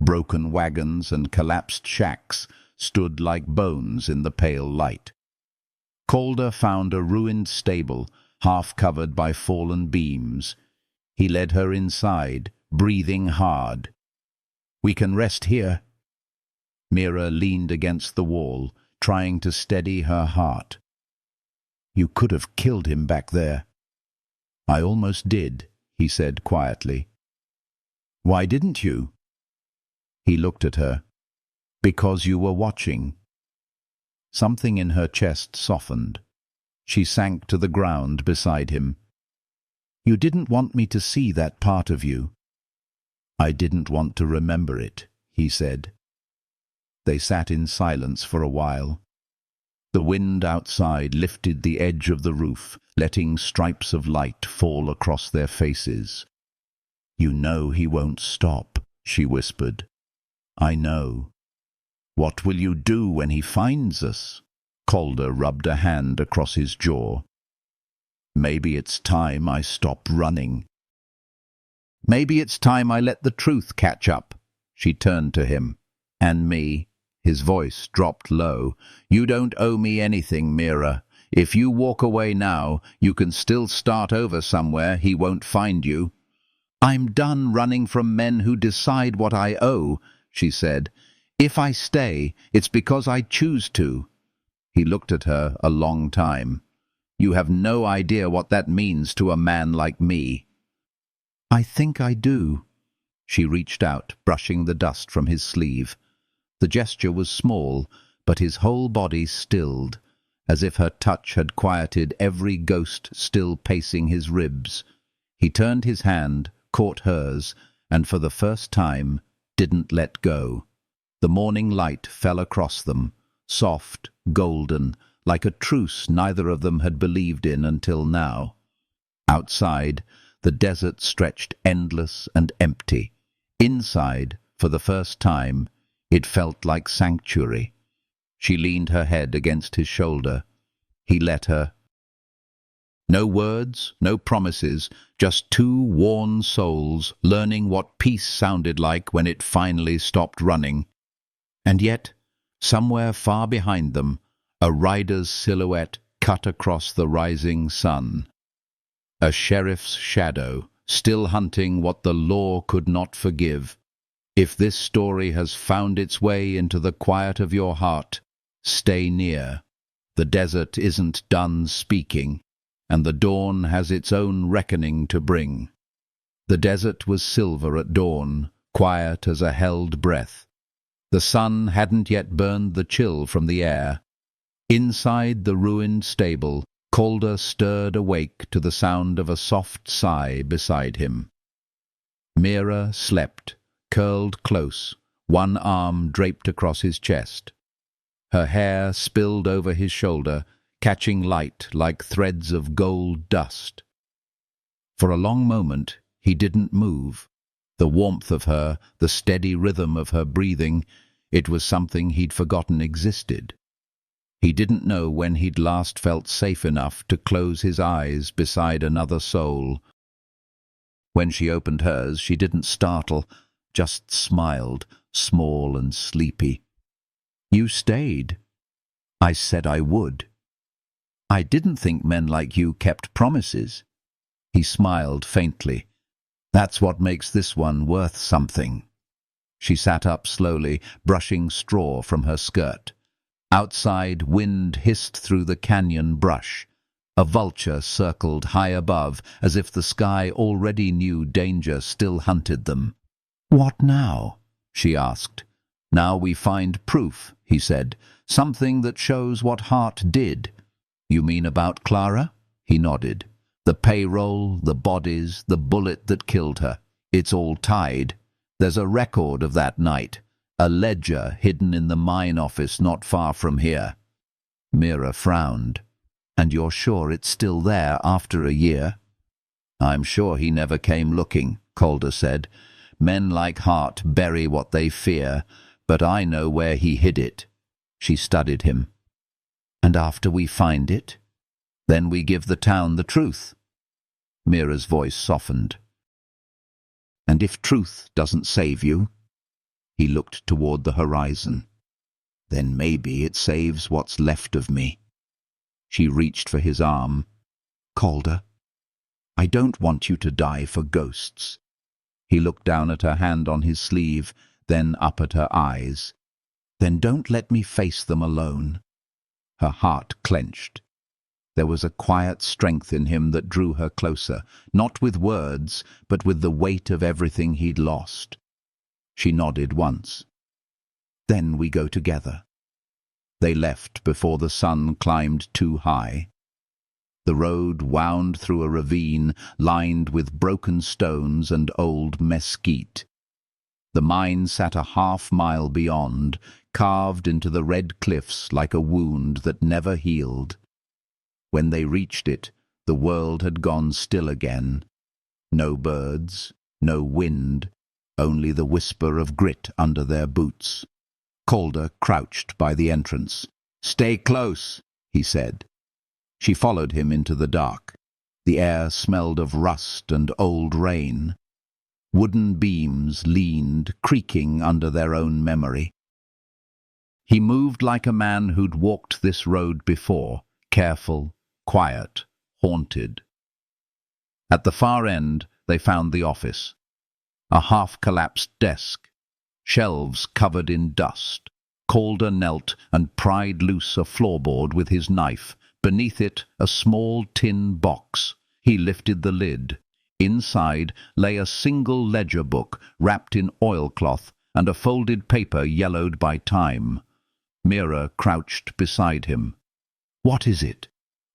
Broken wagons and collapsed shacks stood like bones in the pale light. Calder found a ruined stable, half covered by fallen beams. He led her inside, breathing hard. "We can rest here." Mira leaned against the wall, trying to steady her heart. "You could have killed him back there." "I almost did," he said quietly. "Why didn't you?" He looked at her. "Because you were watching." Something in her chest softened. She sank to the ground beside him. "You didn't want me to see that part of you." "I didn't want to remember it," he said. They sat in silence for a while. The wind outside lifted the edge of the roof, letting stripes of light fall across their faces. "You know he won't stop," she whispered. "I know." "What will you do when he finds us?" Calder rubbed a hand across his jaw. "Maybe it's time I stop running." "Maybe it's time I let the truth catch up." She turned to him. "And me." His voice dropped low. "You don't owe me anything, Mira. If you walk away now, you can still start over somewhere. He won't find you." "I'm done running from men who decide what I owe," she said. "If I stay, it's because I choose to." He looked at her a long time. "You have no idea what that means to a man like me." "I think I do." She reached out, brushing the dust from his sleeve. The gesture was small, but his whole body stilled, as if her touch had quieted every ghost still pacing his ribs. He turned his hand, caught hers, and for the first time didn't let go. The morning light fell across them, soft, golden, like a truce neither of them had believed in until now. Outside, the desert stretched endless and empty. Inside, for the first time, it felt like sanctuary. She leaned her head against his shoulder. He let her. No words, no promises, just two worn souls learning what peace sounded like when it finally stopped running. And yet, somewhere far behind them, a rider's silhouette cut across the rising sun. A sheriff's shadow, still hunting what the law could not forgive. If this story has found its way into the quiet of your heart, stay near. The desert isn't done speaking, and the dawn has its own reckoning to bring. The desert was silver at dawn, quiet as a held breath. The sun hadn't yet burned the chill from the air. Inside the ruined stable, Calder stirred awake to the sound of a soft sigh beside him. Mira slept, curled close, one arm draped across his chest. Her hair spilled over his shoulder, catching light like threads of gold dust. For a long moment he didn't move. The warmth of her, the steady rhythm of her breathing, it was something he'd forgotten existed. He didn't know when he'd last felt safe enough to close his eyes beside another soul. When she opened hers, she didn't startle, just smiled, small and sleepy. "You stayed. I said I would. I didn't think men like you kept promises." He smiled faintly. "That's what makes this one worth something." She sat up slowly, brushing straw from her skirt. Outside, wind hissed through the canyon brush. A vulture circled high above, as if the sky already knew danger still hunted them. "What now?" she asked. "Now we find proof," he said. "Something that shows what Hart did." "You mean about Clara?" He nodded. "The payroll, the bodies, the bullet that killed her. It's all tied. There's a record of that night. A ledger hidden in the mine office not far from here." Mira frowned. "And you're sure it's still there after a year?" "I'm sure he never came looking," Calder said. "Men like Hart bury what they fear, but I know where he hid it." She studied him. "And after we find it, then we give the town the truth." Mira's voice softened. "And if truth doesn't save you," he looked toward the horizon, "then maybe it saves what's left of me." She reached for his arm. "Calder, I don't want you to die for ghosts." He looked down at her hand on his sleeve, then up at her eyes. "Then don't let me face them alone." Her heart clenched. There was a quiet strength in him that drew her closer, not with words, but with the weight of everything he'd lost. She nodded once. "Then we go together." They left before the sun climbed too high. The road wound through a ravine lined with broken stones and old mesquite. The mine sat a half-mile beyond, carved into the red cliffs like a wound that never healed. When they reached it, the world had gone still again. No birds, no wind, only the whisper of grit under their boots. Calder crouched by the entrance. "Stay close," he said. She followed him into the dark. The air smelled of rust and old rain. Wooden beams leaned, creaking under their own memory. He moved like a man who'd walked this road before, careful, quiet, haunted. At the far end, they found the office. A half-collapsed desk. Shelves covered in dust. Calder knelt and pried loose a floorboard with his knife. Beneath it, a small tin box. He lifted the lid. Inside lay a single ledger book wrapped in oilcloth and a folded paper yellowed by time. Mira crouched beside him. "What is it?"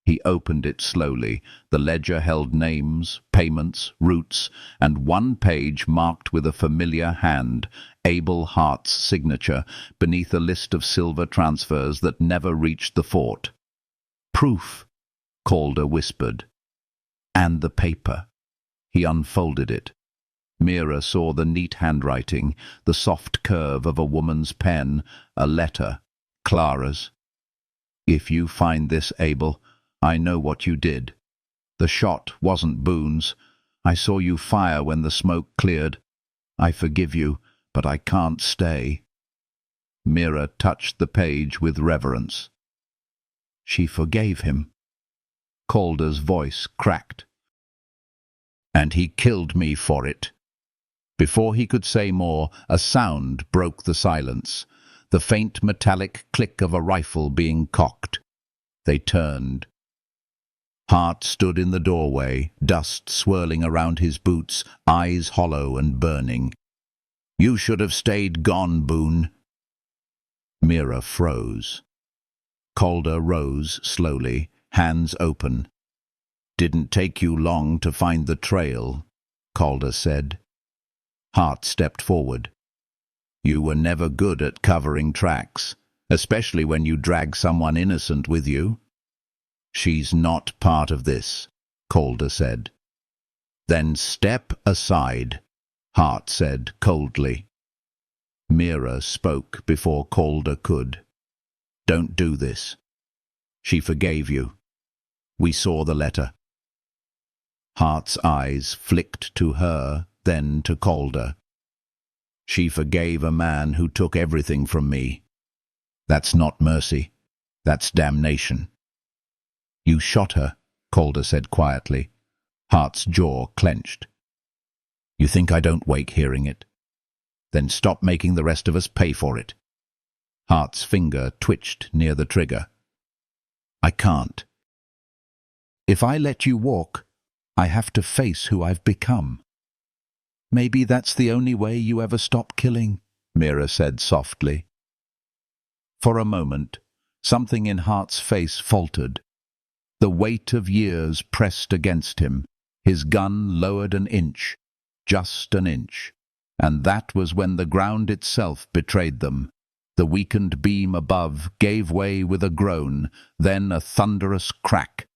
He opened it slowly. The ledger held names, payments, routes, and one page marked with a familiar hand, Abel Hart's signature, beneath a list of silver transfers that never reached the fort. "Proof," Calder whispered. "And the paper." He unfolded it. Mira saw the neat handwriting, the soft curve of a woman's pen, a letter, Clara's. "If you find this, Abel, I know what you did. The shot wasn't Boone's. I saw you fire when the smoke cleared. I forgive you, but I can't stay." Mira touched the page with reverence. She forgave him. Calder's voice cracked. "And he killed me for it." Before he could say more, a sound broke the silence, the faint metallic click of a rifle being cocked. They turned. Hart stood in the doorway, dust swirling around his boots, eyes hollow and burning. "You should have stayed gone, Boone." Mira froze. Calder rose slowly, hands open. "Didn't take you long to find the trail," Calder said. Hart stepped forward. You were never good at covering tracks, especially when you drag someone innocent with you. She's not part of this, Calder said. Then step aside, Hart said coldly. Mira spoke before Calder could. Don't do this. She forgave you. We saw the letter. Hart's eyes flicked to her, then to Calder. She forgave a man who took everything from me. That's not mercy. That's damnation. You shot her, Calder said quietly. Hart's jaw clenched. You think I don't wake hearing it? Then stop making the rest of us pay for it. Hart's finger twitched near the trigger. I can't. If I let you walk, I have to face who I've become. Maybe that's the only way you ever stop killing, Mira said softly. For a moment, something in Hart's face faltered. The weight of years pressed against him. His gun lowered an inch, just an inch, and that was when the ground itself betrayed them. The weakened beam above gave way with a groan, then a thunderous crack.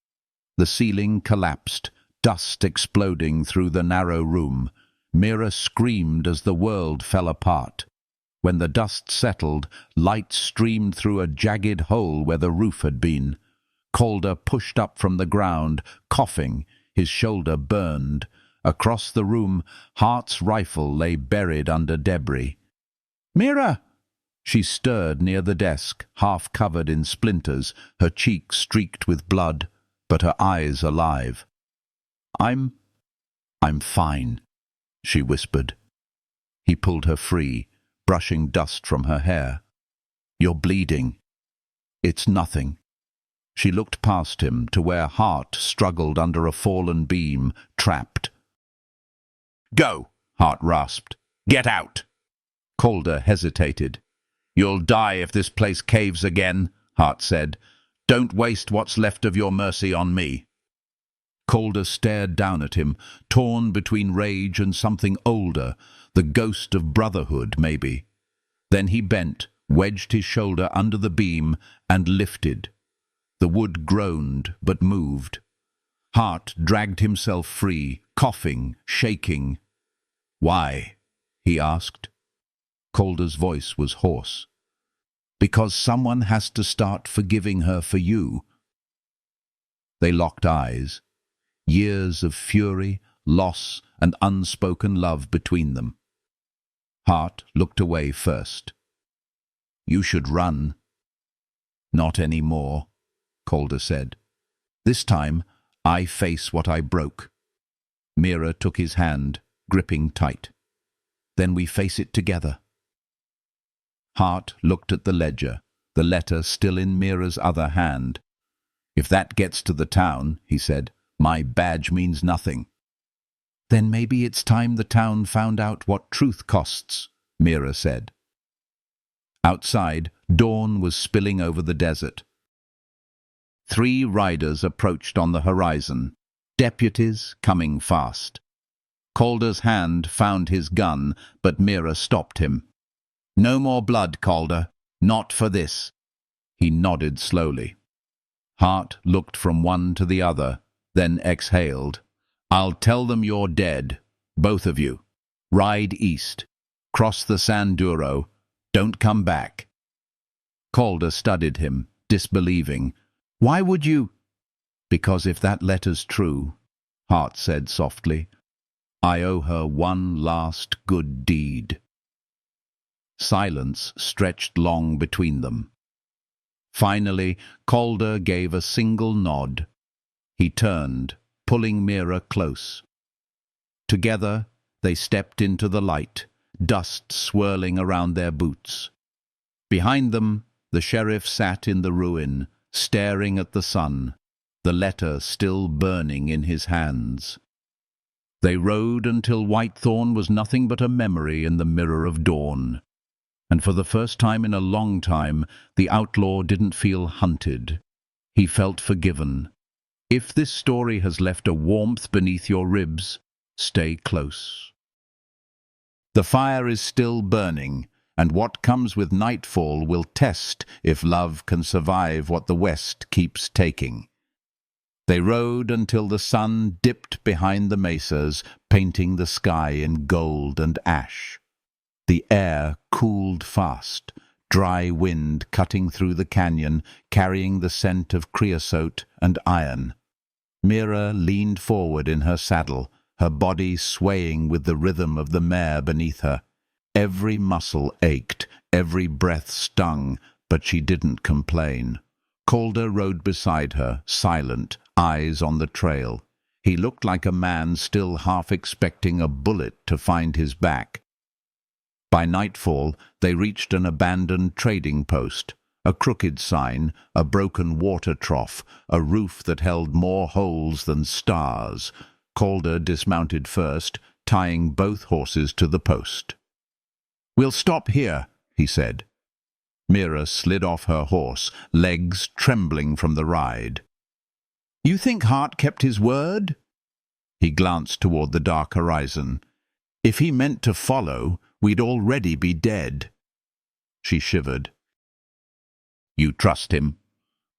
The ceiling collapsed, dust exploding through the narrow room. Mira screamed as the world fell apart. When the dust settled, light streamed through a jagged hole where the roof had been. Calder pushed up from the ground, coughing. His shoulder burned. Across the room, Hart's rifle lay buried under debris. "Mira!" She stirred near the desk, half covered in splinters, her cheek streaked with blood, but her eyes alive. I'm fine," she whispered. He pulled her free, brushing dust from her hair. "You're bleeding." "It's nothing." She looked past him to where Hart struggled under a fallen beam, trapped. "Go," Hart rasped. "Get out." Calder hesitated. "You'll die if this place caves again," Hart said. "Don't waste what's left of your mercy on me." Calder stared down at him, torn between rage and something older, the ghost of brotherhood, maybe. Then he bent, wedged his shoulder under the beam, and lifted. The wood groaned, but moved. Hart dragged himself free, coughing, shaking. "Why?" he asked. Calder's voice was hoarse. "Because someone has to start forgiving her for you." They locked eyes. Years of fury, loss, and unspoken love between them. Hart looked away first. "You should run." "Not any more," Calder said. "This time, I face what I broke." Mira took his hand, gripping tight. "Then we face it together." Hart looked at the ledger, the letter still in Mira's other hand. "If that gets to the town," he said, "my badge means nothing." "Then maybe it's time the town found out what truth costs," Mira said. Outside, dawn was spilling over the desert. 3 riders approached on the horizon, deputies coming fast. Calder's hand found his gun, but Mira stopped him. "No more blood, Calder. Not for this." He nodded slowly. Hart looked from one to the other, then exhaled. "I'll tell them you're dead, both of you. Ride east. Cross the San Duro. Don't come back." Calder studied him, disbelieving. "Why would you—" "Because if that letter's true," Hart said softly, "I owe her one last good deed." Silence stretched long between them. Finally, Calder gave a single nod. He turned, pulling Mira close. Together, they stepped into the light, dust swirling around their boots. Behind them, the sheriff sat in the ruin, staring at the sun, the letter still burning in his hands. They rode until Whitethorn was nothing but a memory in the mirror of dawn. And for the first time in a long time, the outlaw didn't feel hunted. He felt forgiven. If this story has left a warmth beneath your ribs, stay close. The fire is still burning, and what comes with nightfall will test if love can survive what the West keeps taking. They rode until the sun dipped behind the mesas, painting the sky in gold and ash. The air cooled fast, dry wind cutting through the canyon, carrying the scent of creosote and iron. Mira leaned forward in her saddle, her body swaying with the rhythm of the mare beneath her. Every muscle ached, every breath stung, but she didn't complain. Calder rode beside her, silent, eyes on the trail. He looked like a man still half expecting a bullet to find his back. By nightfall, they reached an abandoned trading post, a crooked sign, a broken water trough, a roof that held more holes than stars. Calder dismounted first, tying both horses to the post. "We'll stop here," he said. Mira slid off her horse, legs trembling from the ride. "You think Hart kept his word?" He glanced toward the dark horizon. "If he meant to follow, we'd already be dead." She shivered. "You trust him?"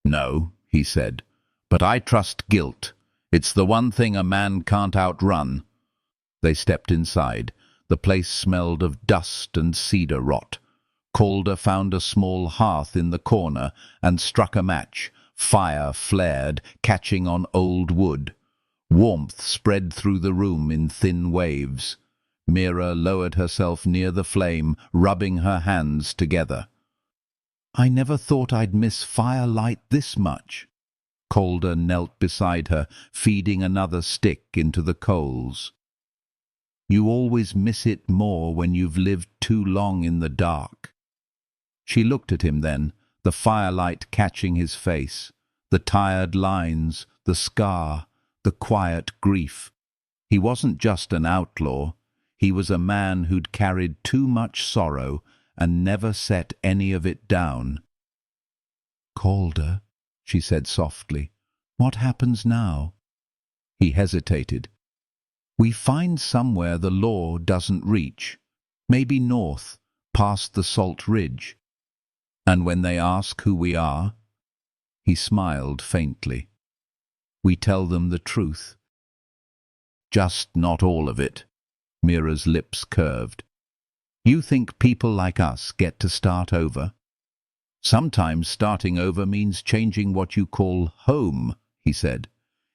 "No," he said, "but I trust guilt. It's the one thing a man can't outrun." They stepped inside. The place smelled of dust and cedar rot. Calder found a small hearth in the corner and struck a match. Fire flared, catching on old wood. Warmth spread through the room in thin waves. Mira lowered herself near the flame, rubbing her hands together. "I never thought I'd miss firelight this much." Calder knelt beside her, feeding another stick into the coals. "You always miss it more when you've lived too long in the dark." She looked at him then, the firelight catching his face, the tired lines, the scar, the quiet grief. He wasn't just an outlaw. He was a man who'd carried too much sorrow and never set any of it down. "Calder," she said softly, "what happens now?" He hesitated. "We find somewhere the law doesn't reach, maybe north, past the Salt Ridge. And when they ask who we are," he smiled faintly, "we tell them the truth." "Just not all of it." Mira's lips curved. "You think people like us get to start over?" "Sometimes starting over means changing what you call home," he said,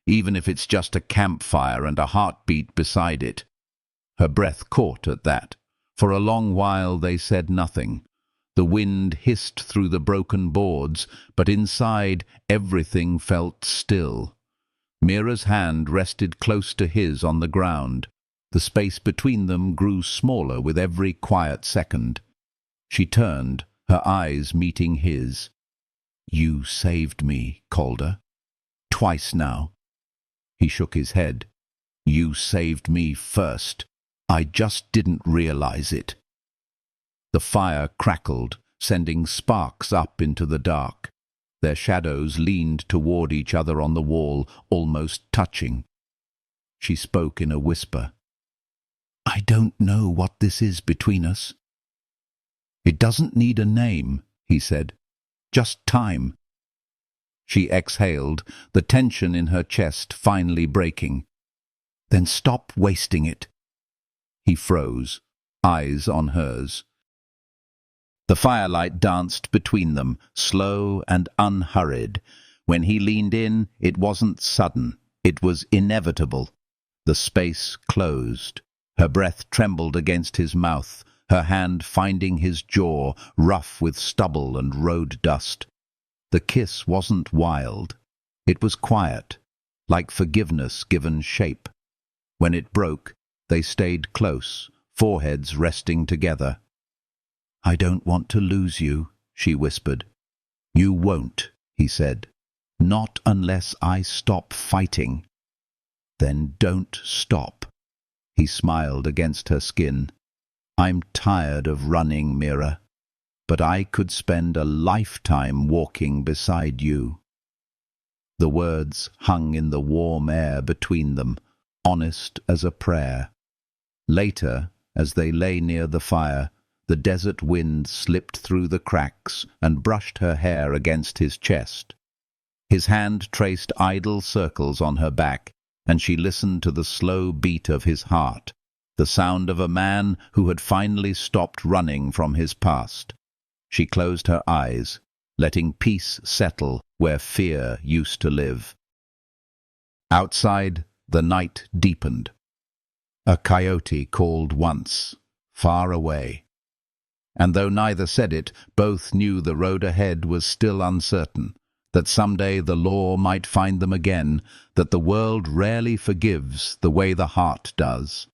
"even if it's just a campfire and a heartbeat beside it." Her breath caught at that. For a long while they said nothing. The wind hissed through the broken boards, but inside everything felt still. Mira's hand rested close to his on the ground. The space between them grew smaller with every quiet second. She turned, her eyes meeting his. "You saved me, Calder. Twice now." He shook his head. "You saved me first. I just didn't realize it." The fire crackled, sending sparks up into the dark. Their shadows leaned toward each other on the wall, almost touching. She spoke in a whisper. "I don't know what this is between us." "It doesn't need a name," he said. "Just time." She exhaled, the tension in her chest finally breaking. "Then stop wasting it." He froze, eyes on hers. The firelight danced between them, slow and unhurried. When he leaned in, it wasn't sudden. It was inevitable. The space closed. Her breath trembled against his mouth, her hand finding his jaw, rough with stubble and road dust. The kiss wasn't wild. It was quiet, like forgiveness given shape. When it broke, they stayed close, foreheads resting together. "I don't want to lose you," she whispered. "You won't," he said. "Not unless I stop fighting." "Then don't stop." He smiled against her skin. "I'm tired of running, Mira, but I could spend a lifetime walking beside you." The words hung in the warm air between them, honest as a prayer. Later, As they lay near the fire, the desert wind slipped through the cracks and brushed her hair against his chest. His hand traced idle circles on her back, and she listened to the slow beat of his heart, the sound of a man who had finally stopped running from his past. She closed her eyes, letting peace settle where fear used to live. Outside, the night deepened. A coyote called once, far away. And though neither said it, both knew the road ahead was still uncertain, that someday the law might find them again, that the world rarely forgives the way the heart does.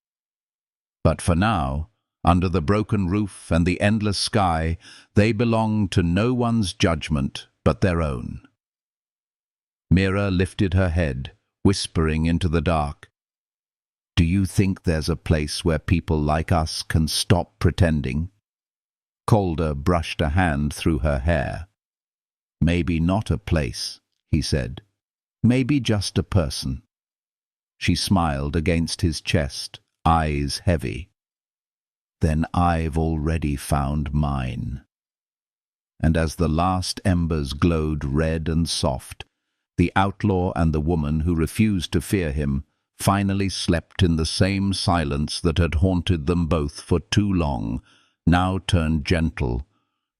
But for now, under the broken roof and the endless sky, they belonged to no one's judgment but their own. Mira lifted her head, whispering into the dark, "Do you think there's a place where people like us can stop pretending?" Calder brushed a hand through her hair. "Maybe not a place," he said. "Maybe just a person." She smiled against his chest, eyes heavy. "Then I've already found mine." And as the last embers glowed red and soft, the outlaw and the woman who refused to fear him finally slept in the same silence that had haunted them both for too long, now turned gentle,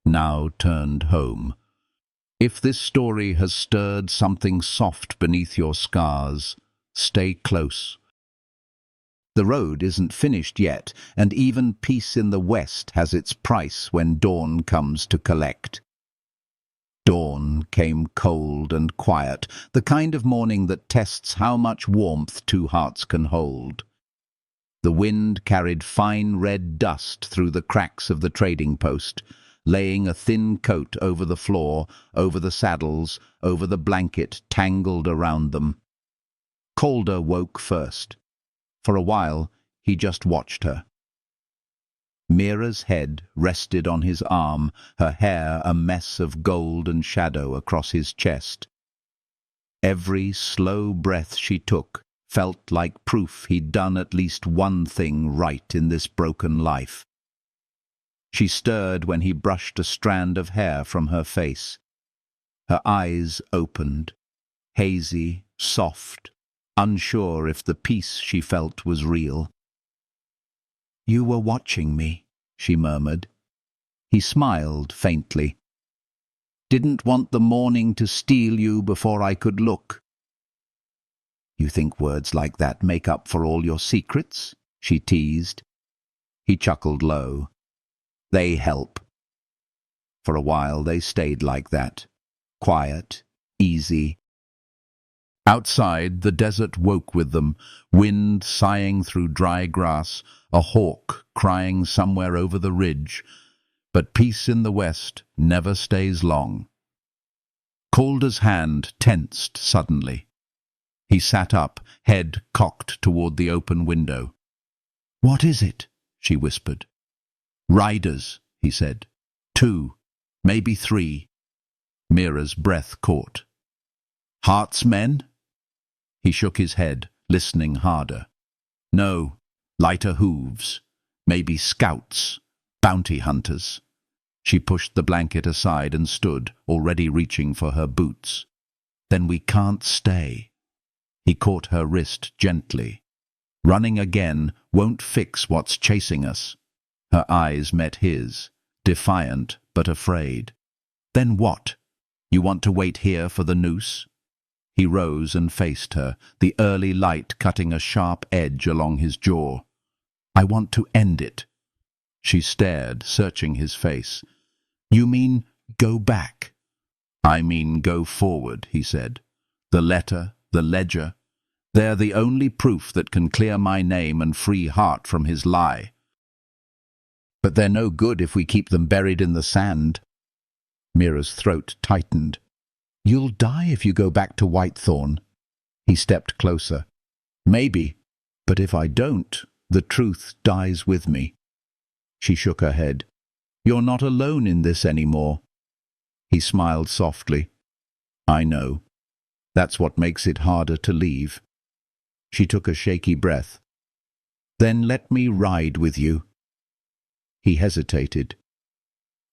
now turned home. If this story has stirred something soft beneath your scars, stay close. The road isn't finished yet, and even peace in the West has its price when dawn comes to collect. Dawn came cold and quiet, the kind of morning that tests how much warmth two hearts can hold. The wind carried fine red dust through the cracks of the trading post, laying a thin coat over the floor, over the saddles, over the blanket tangled around them. Calder woke first. For a while, he just watched her. Mira's head rested on his arm, her hair a mess of gold and shadow across his chest. Every slow breath she took felt like proof he'd done at least one thing right in this broken life. She stirred when he brushed a strand of hair from her face. Her eyes opened, hazy, soft, unsure if the peace she felt was real. "You were watching me," she murmured. He smiled faintly. "Didn't want the morning to steal you before I could look." "You think words like that make up for all your secrets?" she teased. He chuckled low. "They help." For a while they stayed like that, quiet, easy. Outside, the desert woke with them, wind sighing through dry grass, a hawk crying somewhere over the ridge. But peace in the West never stays long. Calder's hand tensed suddenly. He sat up, head cocked toward the open window. "What is it?" she whispered. "Riders," he said. "2, maybe 3. Mira's breath caught. "Heart's men?" He shook his head, listening harder. "No, lighter hooves. Maybe scouts, bounty hunters." She pushed the blanket aside and stood, already reaching for her boots. "Then we can't stay." He caught her wrist gently. "Running again won't fix what's chasing us." Her eyes met his, defiant but afraid. "Then what? You want to wait here for the noose?" He rose and faced her, the early light cutting a sharp edge along his jaw. "I want to end it." She stared, searching his face. "You mean go back?" "I mean go forward," he said. "The letter, the ledger, they're the only proof that can clear my name and free Hart from his lie. But they're no good if we keep them buried in the sand." Mira's throat tightened. "You'll die if you go back to Whitethorn." He stepped closer. "Maybe, but if I don't, the truth dies with me." She shook her head. "You're not alone in this anymore." He smiled softly. "I know. That's what makes it harder to leave." She took a shaky breath. "Then let me ride with you." He hesitated.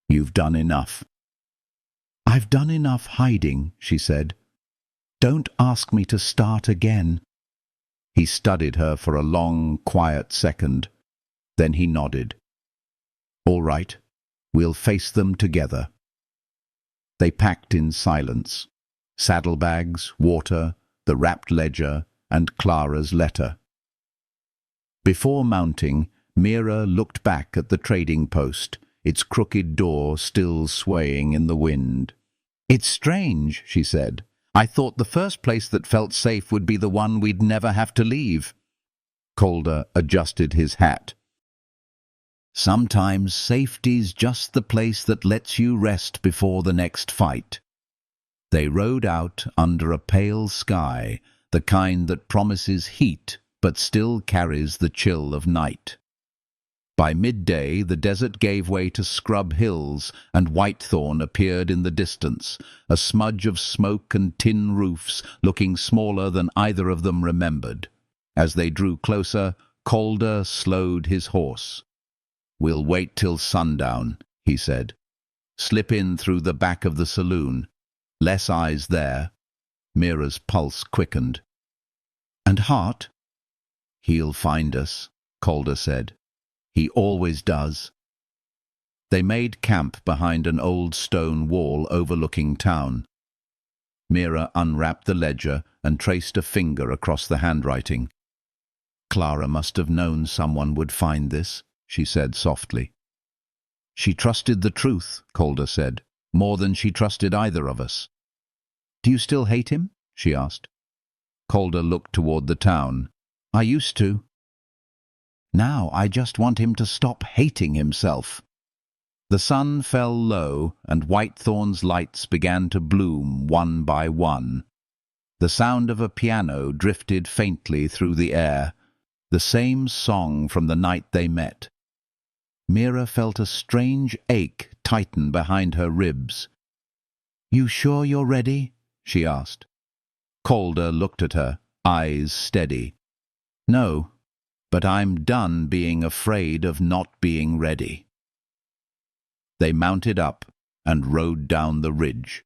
"You've done enough." "I've done enough hiding," she said. "Don't ask me to start again." He studied her for a long, quiet second. Then he nodded. "All right, we'll face them together." They packed in silence. Saddlebags, water, the wrapped ledger, and Clara's letter. Before mounting, Mira looked back at the trading post, its crooked door still swaying in the wind. "It's strange," she said. "I thought the first place that felt safe would be the one we'd never have to leave." Calder adjusted his hat. "Sometimes safety's just the place that lets you rest before the next fight." They rode out under a pale sky, the kind that promises heat but still carries the chill of night. By midday, the desert gave way to scrub hills, and Whitethorn appeared in the distance, a smudge of smoke and tin roofs, looking smaller than either of them remembered. As they drew closer, Calder slowed his horse. "We'll wait till sundown," he said. "Slip in through the back of the saloon. Less eyes there." Mira's pulse quickened. "And Hart?" "He'll find us," Calder said. "He always does." They made camp behind an old stone wall overlooking town. Mira unwrapped the ledger and traced a finger across the handwriting. "Clara must have known someone would find this," she said softly. "She trusted the truth," Calder said, "more than she trusted either of us." "Do you still hate him?" she asked. Calder looked toward the town. "I used to. Now I just want him to stop hating himself." The sun fell low, and Whitethorn's lights began to bloom one by one. The sound of a piano drifted faintly through the air, the same song from the night they met. Mira felt a strange ache tighten behind her ribs. "You sure you're ready?" she asked. Calder looked at her, eyes steady. "No, but I'm done being afraid of not being ready." They mounted up and rode down the ridge.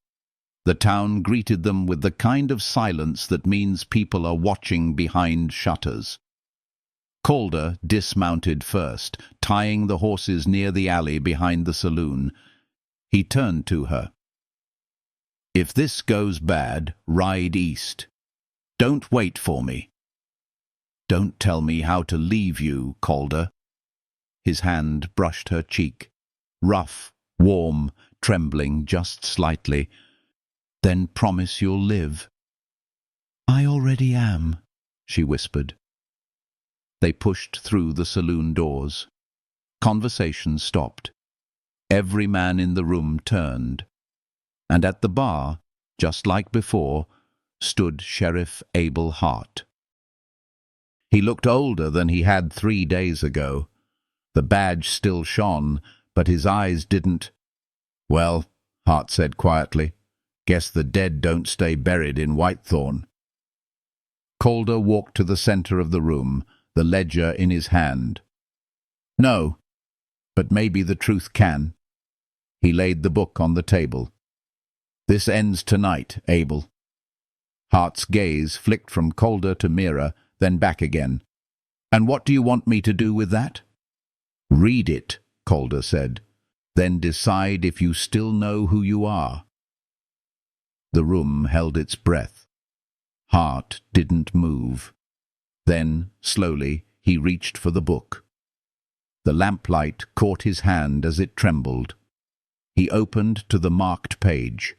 The town greeted them with the kind of silence that means people are watching behind shutters. Calder dismounted first, tying the horses near the alley behind the saloon. He turned to her. "If this goes bad, ride east. Don't wait for me." "Don't tell me how to leave you, Calder." His hand brushed her cheek, rough, warm, trembling just slightly. "Then promise you'll live." "I already am," she whispered. They pushed through the saloon doors. Conversation stopped. Every man in the room turned. And at the bar, just like before, stood Sheriff Abel Hart. He looked older than he had 3 days ago. The badge still shone, but his eyes didn't. "Well," Hart said quietly, "guess the dead don't stay buried in Whitethorn." Calder walked to the center of the room, the ledger in his hand. "No, but maybe the truth can." He laid the book on the table. "This ends tonight, Abel." Hart's gaze flicked from Calder to Mira, then back again. "And what do you want me to do with that?" "Read it," Calder said. "Then decide if you still know who you are." The room held its breath. Hart didn't move. Then, slowly, he reached for the book. The lamplight caught his hand as it trembled. He opened to the marked page.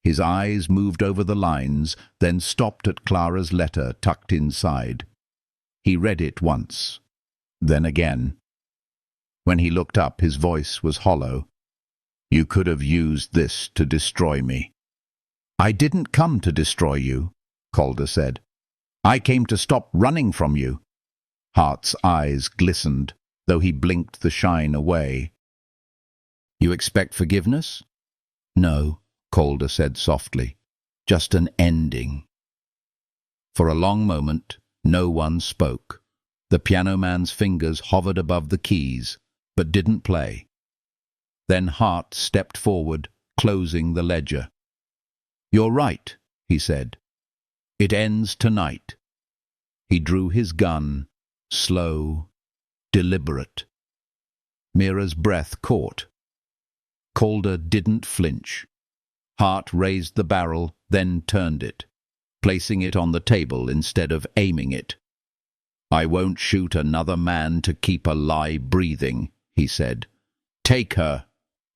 His eyes moved over the lines, then stopped at Clara's letter tucked inside. He read it once, then again. When he looked up, his voice was hollow. "You could have used this to destroy me." "I didn't come to destroy you," Calder said. "I came to stop running from you." Hart's eyes glistened, though he blinked the shine away. "You expect forgiveness?" "No," Calder said softly. "Just an ending." For a long moment, no one spoke. The piano man's fingers hovered above the keys, but didn't play. Then Hart stepped forward, closing the ledger. "You're right," he said. "It ends tonight." He drew his gun, slow, deliberate. Mira's breath caught. Calder didn't flinch. Hart raised the barrel, then turned it, placing it on the table instead of aiming it. "I won't shoot another man to keep a lie breathing," he said. "Take her.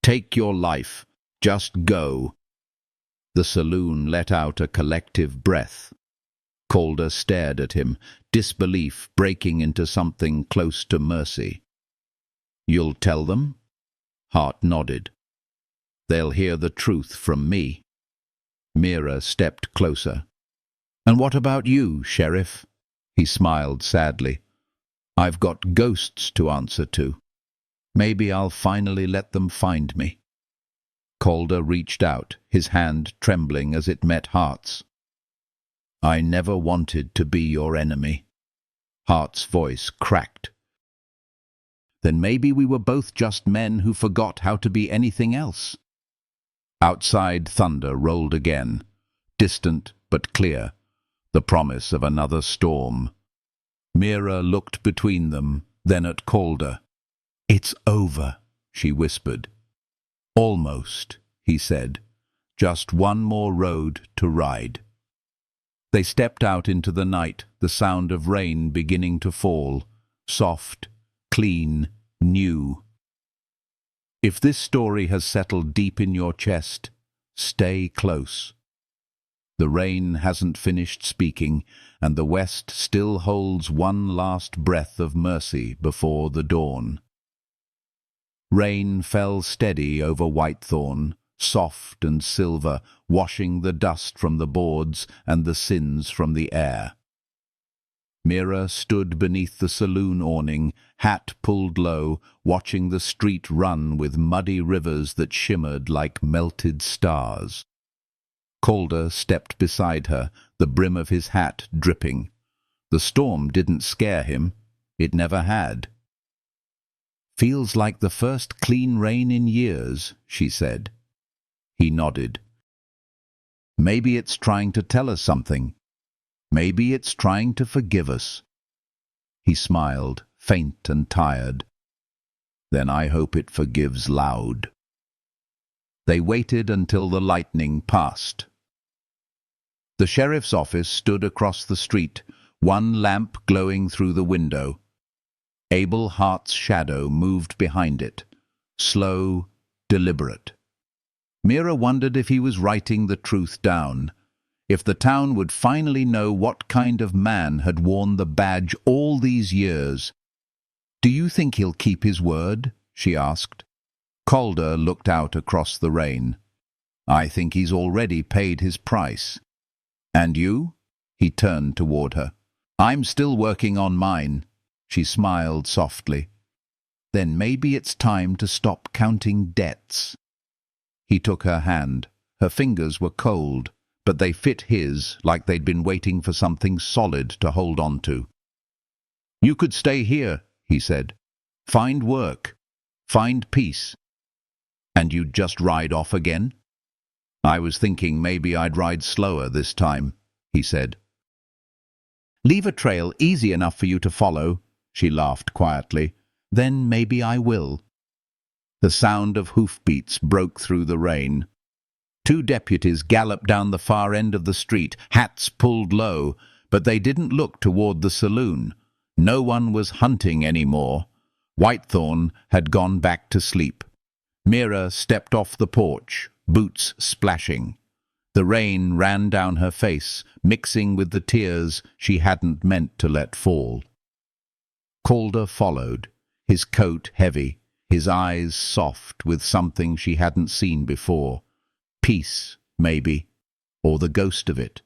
Take your life. Just go." The saloon let out a collective breath. Calder stared at him, disbelief breaking into something close to mercy. "You'll tell them?" Hart nodded. "They'll hear the truth from me." Mira stepped closer. "And what about you, Sheriff?" He smiled sadly. "I've got ghosts to answer to. Maybe I'll finally let them find me." Calder reached out, his hand trembling as it met Hart's. "I never wanted to be your enemy." Hart's voice cracked. "Then maybe we were both just men who forgot how to be anything else." Outside, thunder rolled again, distant but clear, the promise of another storm. Mira looked between them, then at Calder. "It's over," she whispered. "Almost," he said. "Just one more road to ride." They stepped out into the night, the sound of rain beginning to fall, soft, clean, new. If this story has settled deep in your chest, stay close. The rain hasn't finished speaking, and the west still holds one last breath of mercy before the dawn. Rain fell steady over Whitethorn, soft and silver, washing the dust from the boards and the sins from the air. Mira stood beneath the saloon awning, hat pulled low, watching the street run with muddy rivers that shimmered like melted stars. Calder stepped beside her, the brim of his hat dripping. The storm didn't scare him. It never had. "Feels like the first clean rain in years," she said. He nodded. "Maybe it's trying to tell us something. Maybe it's trying to forgive us." He smiled, faint and tired. "Then I hope it forgives loud." They waited until the lightning passed. The sheriff's office stood across the street, one lamp glowing through the window. Abel Hart's shadow moved behind it, slow, deliberate. Mira wondered if he was writing the truth down, if the town would finally know what kind of man had worn the badge all these years. "Do you think he'll keep his word?" she asked. Calder looked out across the rain. "I think he's already paid his price." "And you?" He turned toward her. "I'm still working on mine." She smiled softly. "Then maybe it's time to stop counting debts." He took her hand. Her fingers were cold, but they fit his like they'd been waiting for something solid to hold on to. "You could stay here," he said. "Find work. Find peace." "And you'd just ride off again?" "I was thinking maybe I'd ride slower this time," he said. "Leave a trail easy enough for you to follow," she laughed quietly. "Then maybe I will." The sound of hoofbeats broke through the rain. Two deputies galloped down the far end of the street, hats pulled low, but they didn't look toward the saloon. No one was hunting anymore. Whitethorn had gone back to sleep. Mira stepped off the porch, boots splashing. The rain ran down her face, mixing with the tears she hadn't meant to let fall. Calder followed, his coat heavy, his eyes soft with something she hadn't seen before. Peace, maybe, or the ghost of it.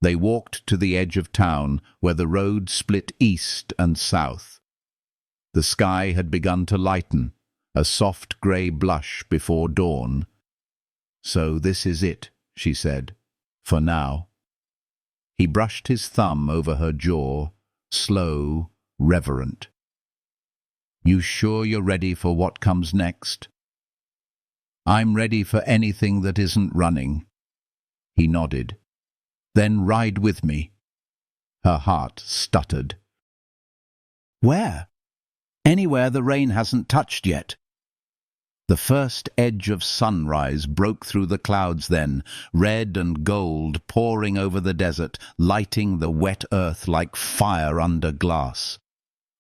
They walked to the edge of town, where the road split east and south. The sky had begun to lighten, a soft grey blush before dawn. "So this is it," she said, "for now." He brushed his thumb over her jaw, slow, reverent. You sure you're ready for what comes next? I'm ready for anything that isn't running. He nodded. Then ride with me. Her heart stuttered. Where? Anywhere the rain hasn't touched yet. The first edge of sunrise broke through the clouds then, red and gold pouring over the desert, lighting the wet earth like fire under glass.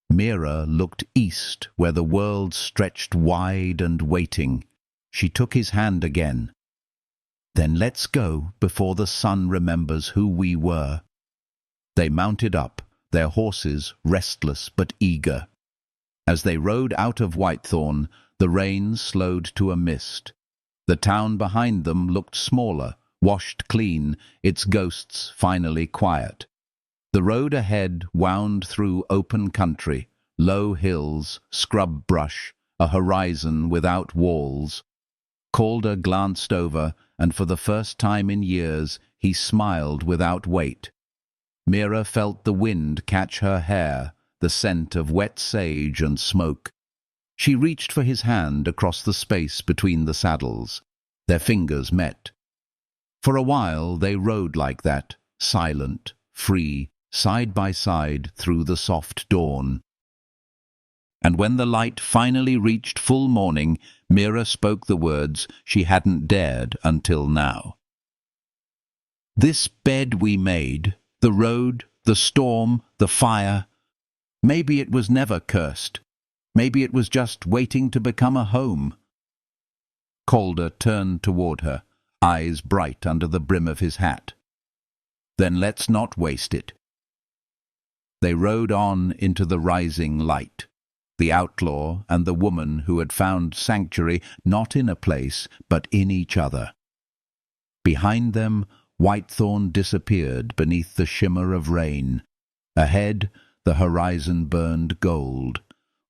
Mira looked east, where the world stretched wide and waiting. She took his hand again. Then let's go before the sun remembers who we were. They mounted up, their horses restless but eager. As they rode out of Whitethorn, the rain slowed to a mist. The town behind them looked smaller, washed clean, its ghosts finally quiet. The road ahead wound through open country, low hills, scrub brush, a horizon without walls. Calder glanced over, and for the first time in years he smiled without weight. Mira felt the wind catch her hair, the scent of wet sage and smoke. She reached for his hand across the space between the saddles. Their fingers met. For a while they rode like that, silent, free, side by side through the soft dawn. And when the light finally reached full morning, Mira spoke the words she hadn't dared until now. This bed we made, the road, the storm, the fire, maybe it was never cursed. Maybe it was just waiting to become a home. Calder turned toward her, eyes bright under the brim of his hat. Then let's not waste it. They rode on into the rising light. The outlaw and the woman who had found sanctuary not in a place, but in each other. Behind them, Whitethorn disappeared beneath the shimmer of rain. Ahead, the horizon burned gold,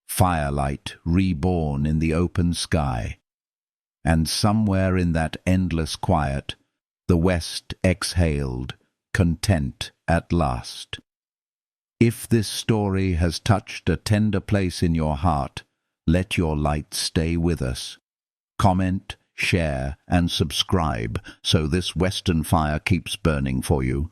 firelight reborn in the open sky. And somewhere in that endless quiet, the west exhaled, content at last. If this story has touched a tender place in your heart, let your light stay with us. Comment, share, and subscribe so this western fire keeps burning for you.